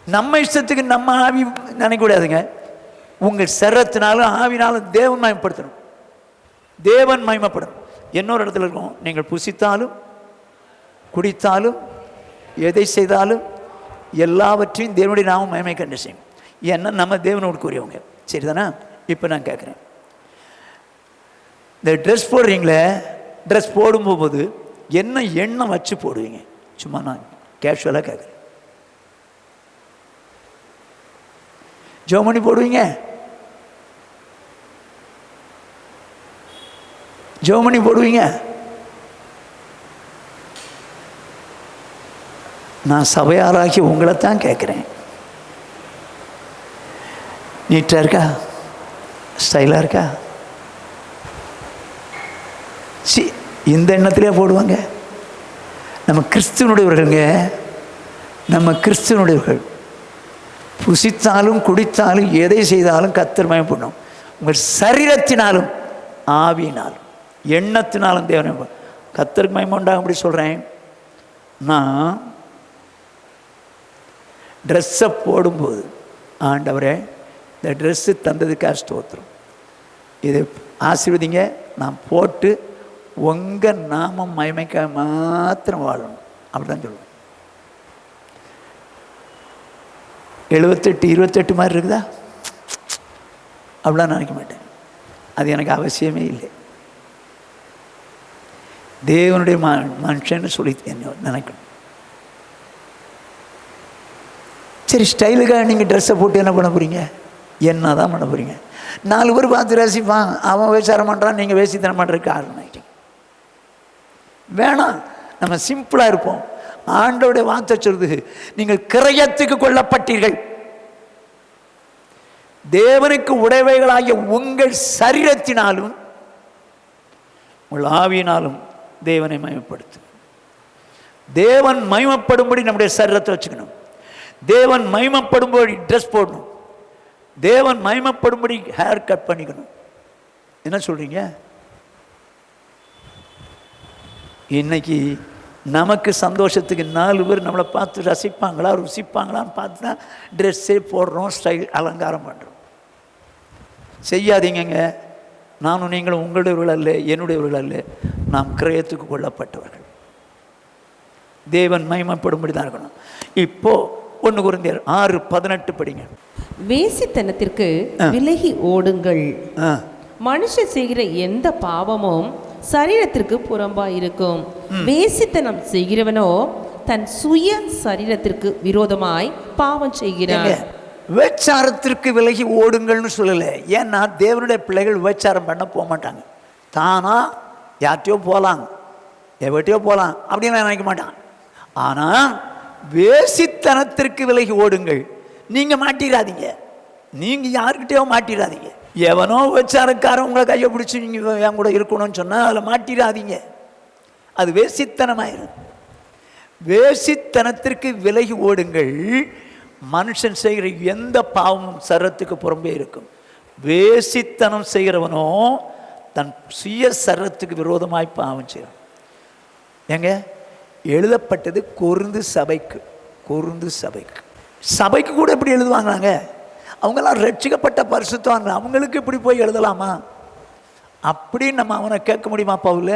நம்ம இஷ்டத்துக்கு நம்ம ஆவி நினைக்கக்கூடாதுங்க. உங்கள் சரீரத்தினாலும் ஆவினாலும் தேவன் மகிமைப்படுத்தணும், தேவன் மகிமைப்படணும். இன்னொரு இடத்துல இருக்கும், நீங்கள் புசித்தாலும் குடித்தாலும் எதை செய்தாலும் எல்லாவற்றையும் தேவனுடைய நாமம் மகிமை கண்டு செய்யும். ஏன்னா நம்ம தேவனோடு கூறியவங்க, சரிதானா? இப்போ நான் கேட்குறேன், இந்த ட்ரெஸ் போடுறீங்களே, ட்ரெஸ் போடும்போது என்ன எண்ணம் வச்சு போடுவீங்க? சும்மா நான் கேஷுவலாக கேட்குறேன். ஜோமணி போடுவீங்க? ஜோமணி போடுவீங்க? நான் சபையாராகி உங்களை தான் கேட்குறேன். நீட்டாக இருக்கா? ஸ்டைலாக இருக்கா? இந்த எண்ணத்திலே போடுவாங்க. நம்ம கிறிஸ்துவனுடையவர்களுங்க, நம்ம கிறிஸ்துவனுடையவர்கள். புசித்தாலும் குடித்தாலும் எதை செய்தாலும் கர்த்தர் மகிமைப்படணும். உங்கள் சரீரத்தினாலும் ஆவியினாலும் எண்ணத்தினாலும் தேவனை கர்த்தருக்கு மகிமை உண்டாகும். அப்படி சொல்கிறேன். நான் ட்ரெஸ்ஸை போடும்போது, ஆண்டவரே இந்த ட்ரெஸ்ஸு தந்ததுக்காக ஸ்தோத்திரம், இதை ஆசீர்வதிங்க, நான் போட்டு உங்கள் நாமம் மகிமைக்காக மாத்திரம் வாழணும் அப்படி தான் சொல்லுவேன். 78-28 மாதிரி இருக்குதா? அப்படிலாம் நினைக்க மாட்டேன். அது எனக்கு அவசியமே இல்லை. தேவனுடைய மனுஷன்னு சொல்லி நினைக்கணும். சரி, ஸ்டைலுக்காக நீங்கள் ட்ரெஸ்ஸை போட்டு என்ன பண்ண போகிறீங்க? என்ன தான் பண்ண போகிறீங்க? 4 பேர் பார்த்து ரசிப்பான், அவன் விசாரம் பண்ணுறான், நீங்கள் வேசித்தனம் பண்ணுறதுக்கு காரணம் ஆகிட்டீங்க. வேணாம், நம்ம சிம்பிளாக இருப்போம். ஆண்டோடைய வார்த்தை சொல்லுது, நீங்கள் கிரயத்துக்கு கொல்லப்பட்டீர்கள், தேவனுக்கு உடையவைகளாகிய உங்கள் சரீரத்தினாலும் உங்கள் ஆவியினாலும் தேவனை மகிமைப்படுத்தும். தேவன் மகிமைப்படும்படி நம்முடைய சரீரத்தை வச்சுக்கணும். தேவன் மகிமைப்படும்படி ட்ரெஸ் போடணும். தேவன் மகிமைப்படும்படி ஹேர் கட் பண்ணிக்கணும். என்ன சொல்றீங்க? இன்னைக்கு நமக்கு சந்தோஷத்துக்கு 4 பேர் நம்மளை பார்த்து ரசிப்பாங்களா ருசிப்பாங்களான்னு பார்த்து தான் ட்ரெஸ்ஸே போடுறோம், ஸ்டைல் அலங்காரம் பண்ணுறோம். செய்யாதீங்க. நானும் நீங்களும் உங்களுடையவர்கள் அல்ல, என்னுடையவர்கள் அல்ல. நாம் கிரயத்துக்கு கொள்ளப்பட்டவர்கள். தேவன் மகிமைப்படும்படி தான் இருக்கணும். இப்போ 1 கொரிந்தியர் 6:18 படிங்க. வேசித்தனத்திற்கு விலகி ஓடுங்கள். மனுஷன் செய்கிற எந்த பாவமும் சரீரத்திற்கு புறம்பாயிருக்கும். வேசித்தனம் செய்கிறவனோ தன் சுய சரீரத்திற்கு விரோதமாய் பாவம் செய்கிறான். விபச்சாரத்திற்கு விலகி ஓடுங்கள்னு சொல்லல. ஏன்னா தேவனுடைய பிள்ளைகள் விபச்சாரம் பண்ண போக மாட்டாங்க. தானா யார்ட்டையோ போகலாம், எவட்டையோ போகலாம் அப்படின்னு நினைக்க மாட்டான். ஆனால் வேசித்தனத்திற்கு விலகி ஓடுங்கள். நீங்கள் மாட்டிடாதீங்க, நீங்கள் யாருக்கிட்டையோ மாட்டிடாதீங்க. எவனோ விபச்சாரக்காரன் உங்களை கையை பிடிச்சி நீங்கள் என் கூட இருக்கணும்னு சொன்னால் அதில் மாட்டிடாதீங்க. அது வேசித்தனமாயிரும். வேசித்தனத்திற்கு விலகி ஓடுங்கள். மனுஷன் செய்கிற எந்த பாவமும் சரத்துக்கு புறம்பே இருக்கும். வேசித்தனம் செய்கிறவனோ தன் சுய சரத்துக்கு விரோதமாய் பாவம் செய்கிறான். ஏங்க எழுதப்பட்டது கொரிந்து சபைக்கு. கொரிந்து சபைக்கு, சபைக்கு கூட எப்படி எழுதுவாங்களாங்க? அவங்கெல்லாம் ரட்சிக்கப்பட்ட பரிசுத்தவாங்க, அவங்களுக்கு இப்படி போய் எழுதலாமா? அப்படின்னு நம்ம அவனை கேட்க முடியுமா? பவுல்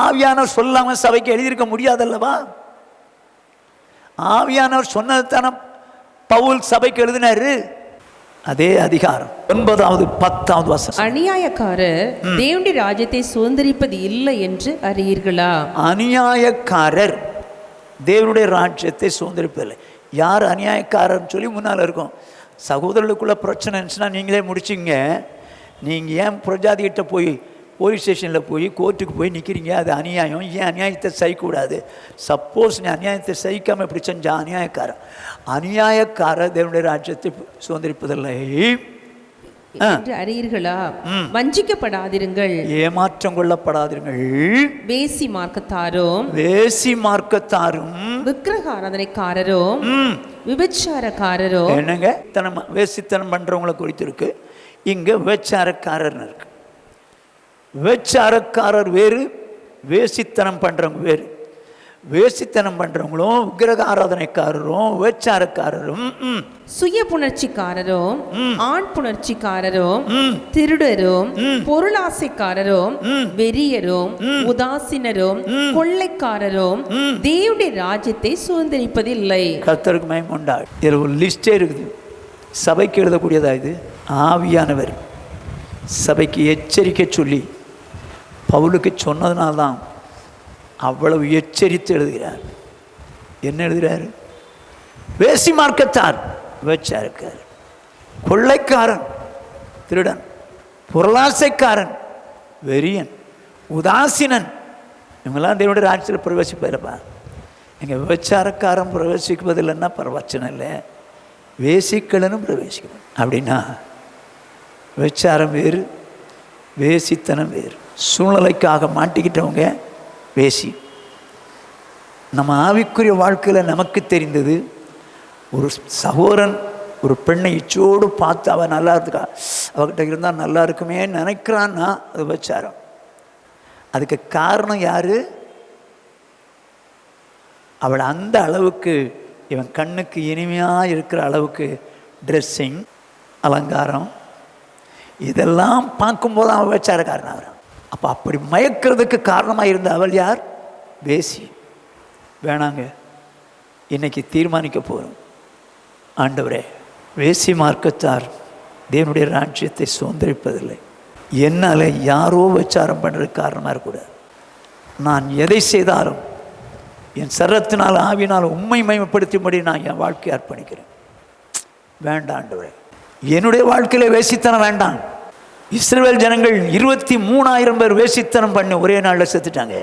ஆவியானவர் சொல்லாம சபைக்கு எழுதியிருக்க முடியாதல்லவா? ஆவியானவர் சொன்னது தானே பவுல் சபைக்கு எழுதினாரு. அதே அதிகாரம் 9வது 10வது வசனம். அநியாயக்காரர் தேவனுடைய ராஜ்யத்தை சுதந்திரிப்பது இல்லை என்று அறியீர்களா? அநியாயக்காரர் தேவனுடைய ராஜ்யத்தை சுதந்திரிப்பதில்லை. யார் அநியாயக்காரர்னு சொல்லி முன்னால் இருக்கும். சகோதரர்களுக்குள்ள பிரச்சனை இருந்துச்சுன்னா நீங்களே முடிச்சிங்க. நீங்கள் ஏன் பிரஜாதிகிட்ட போய் போலீஸ் ஸ்டேஷனில் போய் கோர்ட்டுக்கு போய் நிற்கிறீங்க? அது அநியாயம். ஏன் அநியாயத்தை சகிக்கூடாது? சப்போஸ் நீ அநியாயத்தை சகிக்காமல் இப்படி செஞ்சா அநியாயக்காரன். அநியாயக்காரர் தேவனுடைய ராஜ்யத்தை சுதந்திரிப்பதில்லை என்று அறியீர்களா? வஞ்சிக்கப்படாதிருங்கள், ஏமாற்றம் கொள்ளப்படாதிருங்கள். வேசி மார்க்கத்தாரும் விக்கிரக ஆராதனைக்காரரும் விபச்சாரக்காரரும். என்னங்க வேசித்தனம் பண்றவங்களை குறித்து இருக்கு. இங்க விபச்சாரக்காரர் இருக்கு. விபச்சாரக்காரர் வேறு, வேசித்தனம் பண்றவங்க வேறு. வேசித்தனம் பண்றவங்களும் விக்கிரக ஆராதனைக்காரரும் விபச்சாரக்காரரும் சுய புணர்ச்சிக்காரரும் ஆண் புணர்ச்சிக்காரரும் திருடரும் பொருளாசைக்காரரும் வெறியரும் உதாசீனரும் கொள்ளைக்காரரும் தேவனுடைய ராஜ்யத்தை சுதந்திரிப்பதில்லை. கர்த்தருக்கு மகிமை உண்டாகும். இதில் ஒரு லிஸ்டே இருக்குது. சபைக்கு எழுதக்கூடியதா இது? ஆவியானவர் சபைக்கு எச்சரிக்கை சொல்லி பவுலுக்கு சொன்னதுனால்தான் அவ்வளவு எச்சரித்து எழுதுகிறார். என்ன எழுதுகிறார்? வேசி மார்க்கத்தார், விபச்சாரக்காரர், கொள்ளைக்காரன், திருடன், பொருளாசைக்காரன், வெறியன், உதாசீனன், இவங்கெல்லாம் தேவனுடைய ராஜ்யத்தில் பிரவேசிப்பதில்லைப்பா. எங்கள் விபச்சாரக்காரன் பிரவேசிப்பதில்லைன்னா பிரவச்சனை இல்லை, வேசிக்கலனும் பிரவேசிக்கணும். அப்படின்னா விபச்சாரம் வேறு, வேசித்தனம் வேறு. சூழ்நிலைக்காக மாட்டிக்கிட்டவங்க வேசி. நம்ம ஆவிக்குரிய வாழ்க்கையில் நமக்கு தெரிந்தது, ஒரு சகோதரன் ஒரு பெண்ணை இச்சோடு பார்த்து அவள் நல்லா இருக்கா, அவகிட்ட இருந்தால் நல்லா இருக்குமே நினைக்கிறான்னா அது விபச்சாரம். அதுக்கு காரணம் யாரு? அவள் அந்த அளவுக்கு இவன் கண்ணுக்கு இனிமையாக இருக்கிற அளவுக்கு ட்ரெஸ்ஸிங், அலங்காரம் இதெல்லாம் பார்க்கும்போது அவன் விபச்சாரக்காரன் ஆகிறான். அப்போ அப்படி மயக்கிறதுக்கு காரணமாக இருந்த அவள் யார்? வேசி. வேணாங்க, இன்னைக்கு தீர்மானிக்க போகிறோம். ஆண்டவரே, வேசி மார்க்கத்தார் தேவனுடைய ராஜ்யத்தை சுதந்திரிப்பதில்லை. என்னால் யாரோ விபச்சாரம் பண்ணுறதுக்கு காரணமாக இருக்கக்கூடாது. நான் எதை செய்தாலும் என் சரத்தினால் ஆவினால் உண்மை மயமப்படுத்தும்படி நான் என் வாழ்க்கையை அர்ப்பணிக்கிறேன். வேண்டாம் ஆண்டவரே, என்னுடைய வாழ்க்கையில் வேசித்தனம் வேண்டாம். இஸ்ரவேல் ஜனங்கள் 23,000 பேர் வேசித்தனம் பண்ணி ஒரே நாளில் செத்துட்டாங்க.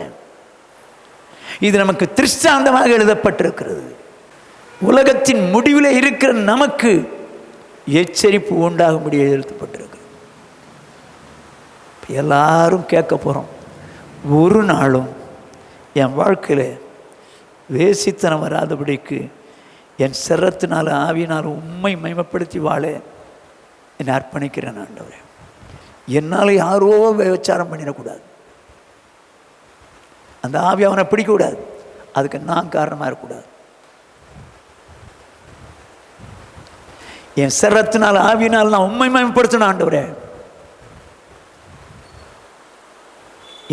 இது நமக்கு திருஷ்டாந்தமாக எழுதப்பட்டிருக்கிறது. உலகத்தின் முடிவில் இருக்கிற நமக்கு எச்சரிப்பு உண்டாகும்படி எழுதப்பட்டிருக்கு. எல்லாரும் கேட்க போகிறோம், ஒரு நாளும் என் வாழ்க்கையில் வேசித்தனம் வராதபடிக்கு என் சரத்தினால ஆவியினால் உம்மை மகிமைப்படுத்தி வாழ என்னை அர்ப்பணிக்கிறேன் ஆண்டவரே. என்னால் யாரோ விபச்சாரம் பண்ணிடக்கூடாது, அந்த ஆவி அவனை பிடிக்கக்கூடாது, அதுக்கு நான் காரணமாக இருக்கக்கூடாது. என் சரத்தினால் ஆவியினால் நான் உண்மை மயப்படுத்தணும் ஆண்டவரே.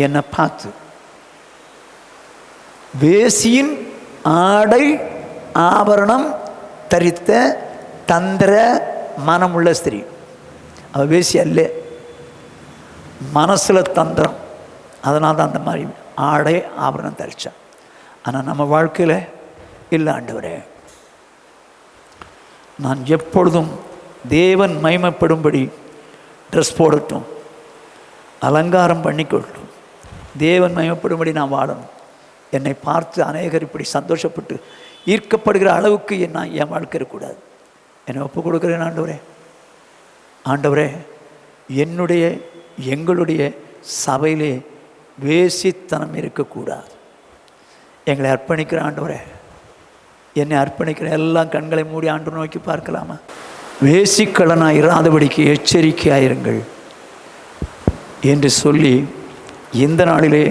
என்னை பார்த்து வேசியின் ஆடை ஆபரணம் தரித்த தந்திர மனமுள்ள ஸ்திரீ, அவ வேசி அல்ல, மனசில் தந்திரம், அதனால தான் அந்த மாதிரி ஆடை ஆபரணம் தரிச்சான். ஆனால் நம்ம வாழ்க்கையில் இல்லை ஆண்டவரே, நான் எப்பொழுதும் தேவன் மகிமைப்படும்படி ட்ரெஸ் போடட்டும், அலங்காரம் பண்ணிக்கொள்ளட்டும், தேவன் மகிமைப்படும்படி நான் வாழணும். என்னை பார்த்து அநேகர் இப்படி சந்தோஷப்பட்டு ஈர்க்கப்படுகிற அளவுக்கு என் வாழ்க்கை இருக்கக்கூடாது. என்னை ஒப்பு கொடுக்குறேன் ஆண்டவரே. ஆண்டவரே, என்னுடைய எங்களுடைய சபையிலே வேசித்தனம் இருக்கக்கூடாது. எங்களை அர்ப்பணிக்கிற ஆண்டவரே, என்னை அர்ப்பணிக்கிற எல்லாம் கண்களை மூடி ஆண்டு நோக்கி பார்க்கலாமா? வேசிக்கலனாக இராதபடிக்கு எச்சரிக்கையாயிருங்கள் என்று சொல்லி இந்த நாளிலே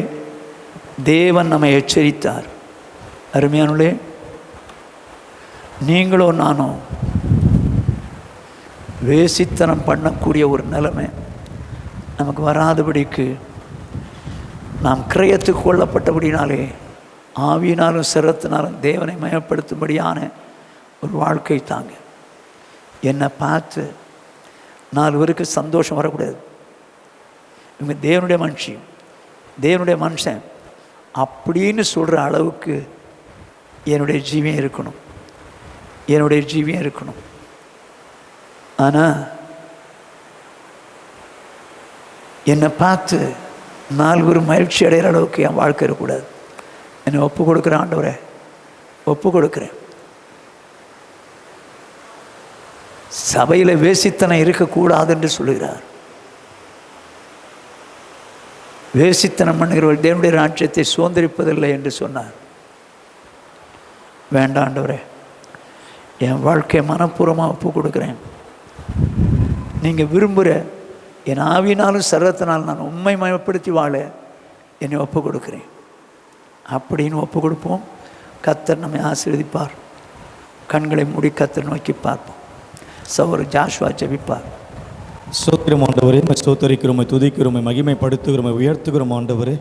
தேவன் நம்மை எச்சரித்தார். அருமையானே, நீங்களோ நானோ வேசித்தனம் பண்ணக்கூடிய ஒரு நிலைமை நமக்கு வராதபடிக்கு நாம் கிரயத்துக்கு கொள்ளப்பட்டபடினாலே ஆவியினாலும் சிரத்தினாலும் தேவனை மயப்படுத்தும்படியான ஒரு வாழ்க்கை தாங்க. என்னை பார்த்து 4 பேருக்கு சந்தோஷம் வரக்கூடாது. இவங்க தேவனுடைய மனுஷி, தேவனுடைய மனுஷன் அப்படின்னு சொல்கிற அளவுக்கு என்னுடைய ஜீவியம் இருக்கணும், என்னுடைய ஜீவியம் இருக்கணும். ஆனால் என்னை பார்த்து 4 பேர் மகிழ்ச்சி அடைகிற அளவுக்கு என் வாழ்க்கை இருக்கக்கூடாது. என்னை ஒப்பு கொடுக்குறேன் ஆண்டவரே, ஒப்பு கொடுக்குறேன். சபையில் வேசித்தனம் இருக்கக்கூடாது என்று சொல்லுகிறார். வேசித்தனம் பண்ணுகிறவர்கள் தேவனுடைய ராஜ்யத்தை சுதந்திரிப்பதில்லை என்று சொன்னார். வேண்டாம் ஆண்டவரே, என் வாழ்க்கையை மனப்பூர்வமாக ஒப்பு கொடுக்குறேன். நீங்கள் விரும்புகிற என் ஆவியினாலும் சரத்தினாலும் நான் உண்மை மயப்படுத்தி வாழ என்னை ஒப்பு கொடுக்குறேன் அப்படின்னு ஒப்பு கொடுப்போம். கர்த்தர் நம்மை ஆசீர்வதிப்பார். கண்களை மூடி கர்த்தர் நோக்கி பார்ப்போம். சகோதரர் ஜாஷுவா ஜெபிப்பார். ஸ்தோத்திரம் ஆண்டவரே, ஸ்தோத்தரிக்கிறோமை, துதிக்கிறோமை, மகிமைப்படுத்துகிறோமை, உயர்த்துகிறோம் ஆண்டவரே.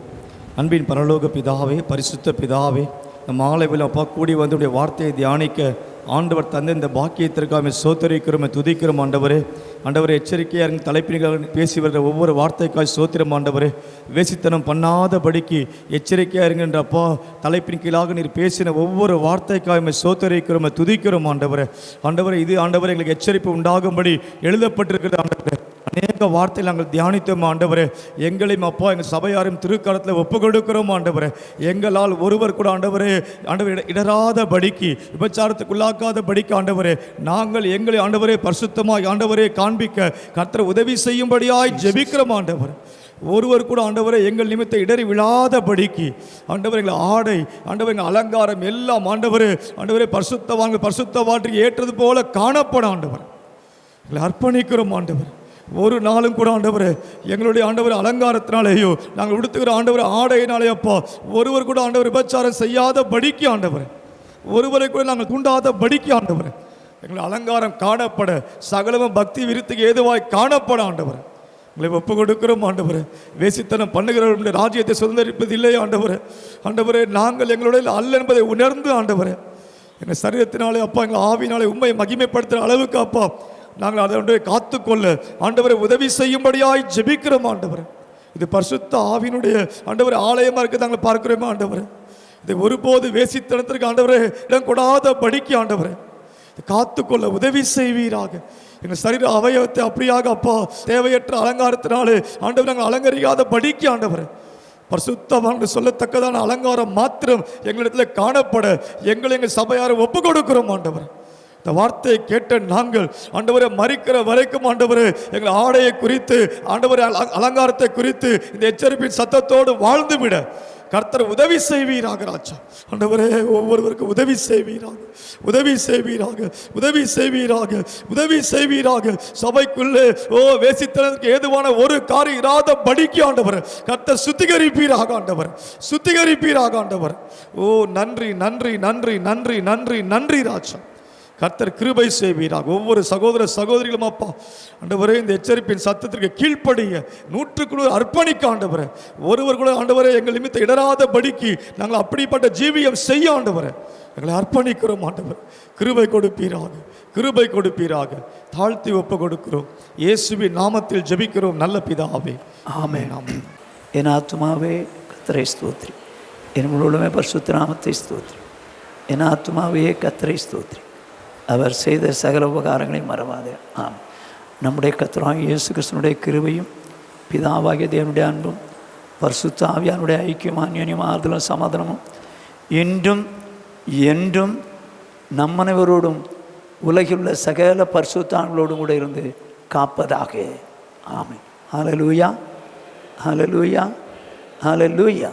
அன்பின் பரலோக பிதாவே, பரிசுத்த பிதாவே, இந்த மாலைவில் அப்பா கூடி வந்து வார்த்தையை தியானிக்க ஆண்டவர் தந்த இந்த பாக்கியத்திற்காக ஸ்தோத்தரிக்கிறோமை, துதிக்கிறோம் ஆண்டவரே. ஆண்டவரே, எச்சரிக்கையாக தலைப்பினிகள் பேசி வருகிற ஒவ்வொரு வார்த்தைக்காய் ஸ்தோத்திரம் ஆண்டவரே. வேசித்தனம் பண்ணாதபடிக்கு எச்சரிக்கையாக இருங்கின்ற அப்பா தலைப்பின் கீழாக நீர் பேசின ஒவ்வொரு வார்த்தைக்காக ஸ்தோத்தரிக்கிறோமை, துதிக்கிறோம் ஆண்டவரே. ஆண்டவரே, இது ஆண்டவரே எங்களுக்கு எச்சரிப்பு உண்டாகும்படி எழுதப்பட்டிருக்கிறது ஆண்டவரே. அநேக வார்த்தையில் நாங்கள் தியானித்தோம் ஆண்டவரே. எங்களையும் அப்பா எங்கள் சபையாரும் திருக்கரத்தில் ஒப்பு கொடுக்கிறோம் ஆண்டவரே. எங்களால் ஒருவர் கூட ஆண்டவரே இடராத படிக்கு, விபச்சாரத்துக்குள்ளாக்காத படிக்க ஆண்டவரே, நாங்கள் எங்களை ஆண்டவரே பரிசுத்தமாய் ஆண்டவரே காண்பிக்க கர்த்தர் உதவி செய்யும்படியாய் ஜெபிக்கிறோம் ஆண்டவர். ஒருவர் கூட ஆண்டவரே எங்கள் நிமித்த இடறி விழாதபடிக்கு ஆண்டவர் எங்கள் ஆடை, ஆண்டவர் எங்கள் அலங்காரம் எல்லாம் ஆண்டவரே பரிசுத்தவான்கள் பரிசுத்தவாற்றுக்கு ஏற்றது போல காணப்படும் ஆண்டவர். எங்களை அர்ப்பணிக்கிறோம் ஆண்டவர். ஒரு நாளும் கூட ஆண்டவரே எங்களுடைய ஆண்டவர் அலங்காரத்தினாலேயோ நாங்கள் உடுத்துகிற ஆண்டவர் ஆடையினாலே அப்பா ஒருவர் கூட ஆண்டவர் விபச்சாரம் செய்யாத படிக்கு ஆண்டவர், ஒருவரை கூட நாங்கள் தூண்டாத படிக்கு ஆண்டவர். எங்களை அலங்காரம் காணப்பட சகலமும் பக்தி விருத்திக்கு ஏதுவாய் காணப்பட ஆண்டவர் எங்களை ஒப்பு கொடுக்கிறோம் ஆண்டவர். வேசித்தனம் பண்ணுகிறவர்களுடைய ராஜ்யத்தை சுதந்திரிப்பது இல்லை ஆண்டவர். ஆண்டவரே, நாங்கள் எங்களுடைய அல்ல என்பதை உணர்ந்து ஆண்டவர் எங்கள் சரீரத்தினாலே அப்பா எங்கள் ஆவினாலே உண்மையை மகிமைப்படுத்துகிற அளவுக்கு அப்பா நாங்கள் அதை காத்துக்கொள்ள ஆண்டவரை உதவி செய்யும்படியாய் ஜெபிக்கிறோம் ஆண்டவர். இது பரிசுத்த ஆவியினுடைய ஆண்டவர் ஆலயமாக இருக்குது நாங்கள் பார்க்கிறோமே ஆண்டவர். இதை ஒருபோது வேசித்தனத்திற்கு ஆண்டவரே இடம் கொடாத படிக்க ஆண்டவரை காத்துக்கொள்ள உதவி செய்வீராக. எங்கள் சரீர அவயவத்தை அப்படியாக அப்பா தேவையற்ற அலங்காரத்தினாலே ஆண்டவர் நாங்கள் அலங்கரிக்காத படிக்க ஆண்டவர் பரிசுத்தவான் சொல்லத்தக்கதான அலங்காரம் மாத்திரம் எங்களிடத்தில் காணப்பட எங்கள் சபையாரை ஒப்பு கொடுக்கிறோம் ஆண்டவர். இந்த வார்த்தையை கேட்ட நாங்கள் ஆண்டவரை மறிக்கிற வரைக்கும் ஆண்டவரை எங்கள் ஆடையை குறித்து ஆண்டவரை அலங்காரத்தை குறித்து இந்த எச்சரிப்பின் சத்தத்தோடு வாழ்ந்து விட கர்த்தர் உதவி செய்வீராக ராஜா. ஆண்டவரே, ஒவ்வொருவருக்கும் உதவி செய்வீராக, உதவி செய்வீராக, உதவி செய்வீராக, உதவி செய்வீராக. சபைக்குள்ளே வேசித்தனத்துக்கு ஏதுவான ஒரு காரியம் இராத படிக்க ஆண்டவர் கர்த்தர் சுத்திகரிப்பீராக ஆண்டவர், சுத்திகரிப்பீராக ஆண்டவர். நன்றி நன்றி நன்றி நன்றி நன்றி நன்றி ராஜா. கர்த்தர் கிருபை செய்வீராக. ஒவ்வொரு சகோதர சகோதரிகளும் அப்பா ஆண்டவரே, இந்த எச்சரிப்பின் சத்தத்திற்கு கீழ்ப்படிய 100 அர்ப்பணிக்க ஆண்டவரே. ஒருவர் கூட ஆண்டவரே எங்கள் நிமித்த இடராத படிக்கு நாங்கள் அப்படிப்பட்ட ஜீவியம் செய்ய ஆண்டவரே எங்களை அர்ப்பணிக்கிறோம் ஆண்டவர். கிருபை கொடுப்பீராக, கிருபை கொடுப்பீராக. தாழ்த்தி ஒப்பு கொடுக்கிறோம், இயேசுவின் நாமத்தில் ஜெபிக்கிறோம் நல்ல பிதாவே, ஆமென். ஆமென். என் ஆத்துமாவே கர்த்தரை ஸ்தோத்திரி, என் முழுவதுமே பரிசுத்த நாமத்தை ஸ்தோத்திரி. என் ஆத்துமாவே கர்த்தரை ஸ்தோத்திரி, அவர் செய்த சகல உபகாரங்களை மறவாதே. ஆம். நம்முடைய கர்த்தராகிய இயேசு கிறிஸ்துவினுடைய கிருபையும் பிதாவாகிய தேவனுடைய அன்பும் பரிசுத்த ஆவியானுடைய ஐக்கியம் அந்யோன்யம் ஆறுதலும் சமாதானமும் இன்றும் என்றும் நம்மனைவரோடும் உலகில் உள்ள சகல பரிசுத்தான்களோடும் கூட இருந்து காப்பதாக. ஆமென். ஹல்லேலூயா, ஹல்லேலூயா, ஹல்லேலூயா.